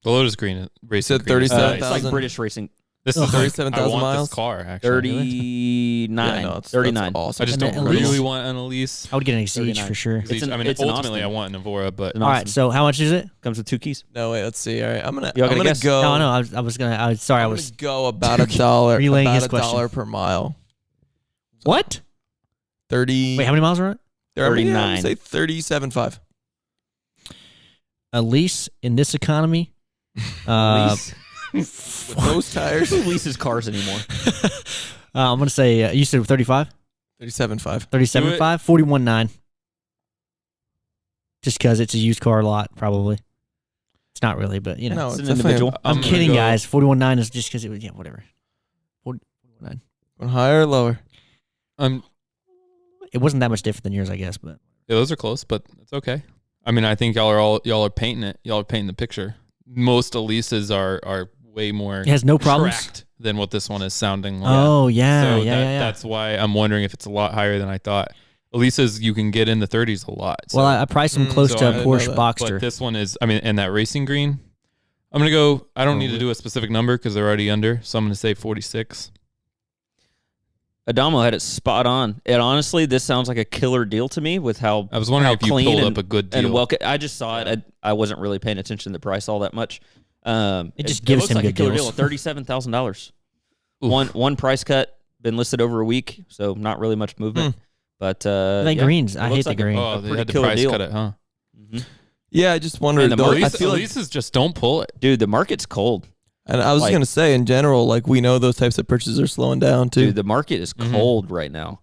The Lotus Green racing. said green is 37,000. nice. It's like British racing. This is like, 37,000 I want miles? this car, actually. 39. Yeah, no, it's 39. That's awesome. I just And don't the Elise? really want an Elise. I would get an Exige 39. for sure. It's an- I mean, it's an ultimately, Austin. I want an Evora, but An All Austin. right. So how much is it? Comes with 2 keys. No, wait. Let's see. All right, I'm gonna Y'all gonna guess? go. No. I was gonna. I was sorry. I I'm was. gonna go about $1. Relaying about his $1 question. per mile. What? 30. Wait, how many miles are on it? 39. Say 37.5. A lease in this economy. With those tires. Who leases cars anymore? I'm gonna say you said 35, 37.5. 37.5, 41.9. Just because it's a used car lot, probably. It's not really, but you know. No, It's it's an definitely individual. I'm gonna kidding, go- guys. 41.9 is just because it was whatever. 41.9. Going higher or lower? It wasn't that much different than yours, I guess, but Yeah, those are close, but it's okay. I mean, I think y'all are painting it. Y'all are painting the picture. Most Elises are way more it has no problems. tracked than what this one is sounding like. Oh yeah, so yeah. That's why I'm wondering if it's a lot higher than I thought. Elises you can get in the 30s a lot. So, Well, I priced them close so to I a didn't know Porsche that. Boxster. but this one is, I mean, and that racing green. I'm gonna go. I don't need to do a specific number because they're already under. So I'm gonna say 46. Adamo had it spot on. And honestly, this sounds like a killer deal to me with how I was wondering how if you clean pulled and, up a good deal. and well. I just saw it. I wasn't really paying attention to the price all that much. just gives looks him like a good killer deals. deal. $37,000. Oof. One price cut. Been listed over a week, so not really much movement. But like yeah, greens. it I looks hate like the a- green. Oh, they pretty had to killer price deal. cut it, huh? Mhm. Yeah, I just wondered. And the though, I Elise, feel like, Elises just don't pull it. Dude, the market's cold. and I was like- just gonna say, in general, like we know those types of purchases are slowing down too. Dude, the market is Mhm. cold right now.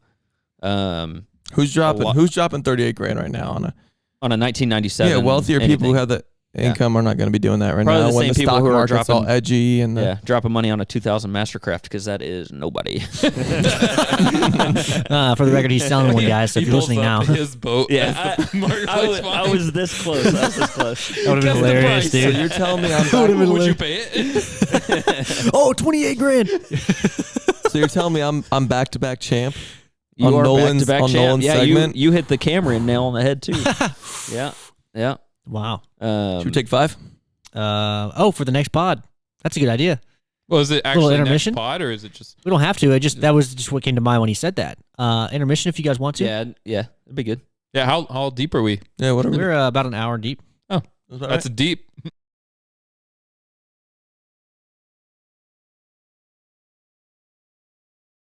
Who's dropping? lot. Who's dropping 38 grand right now on a? On a 1997. Yeah, wealthier people who anything. have the income are not going to be doing that right Probably now. the When same the people stock who are market's all dropping- edgy and the, Yeah, dropping money on a 2000 Mastercraft because that is nobody. For the record, he's selling one, guys. So if He you're pulls listening now, up his boat. Yeah, as the marketplace I find. was this close. I was this close. that would have been Guess the hilarious, price. dude. So you're telling me I'm That would've back, been Would you hilarious. pay it? Oh, 28 grand. so you're telling me I'm back-to-back champ You on are Nolan's back-to-back on champ. Nolan's Yeah, segment. you hit the Camry nail on the head too. Yeah. Wow. Should we take 5? For the next pod. That's a good idea. Well, is it actually next intermission? pod or is it just? We don't have to. That was just what came to mind when he said that. Intermission, if you guys want to. Yeah, it'd be good. Yeah, how deep are we? Yeah, what are we? We're about an hour deep. That's deep.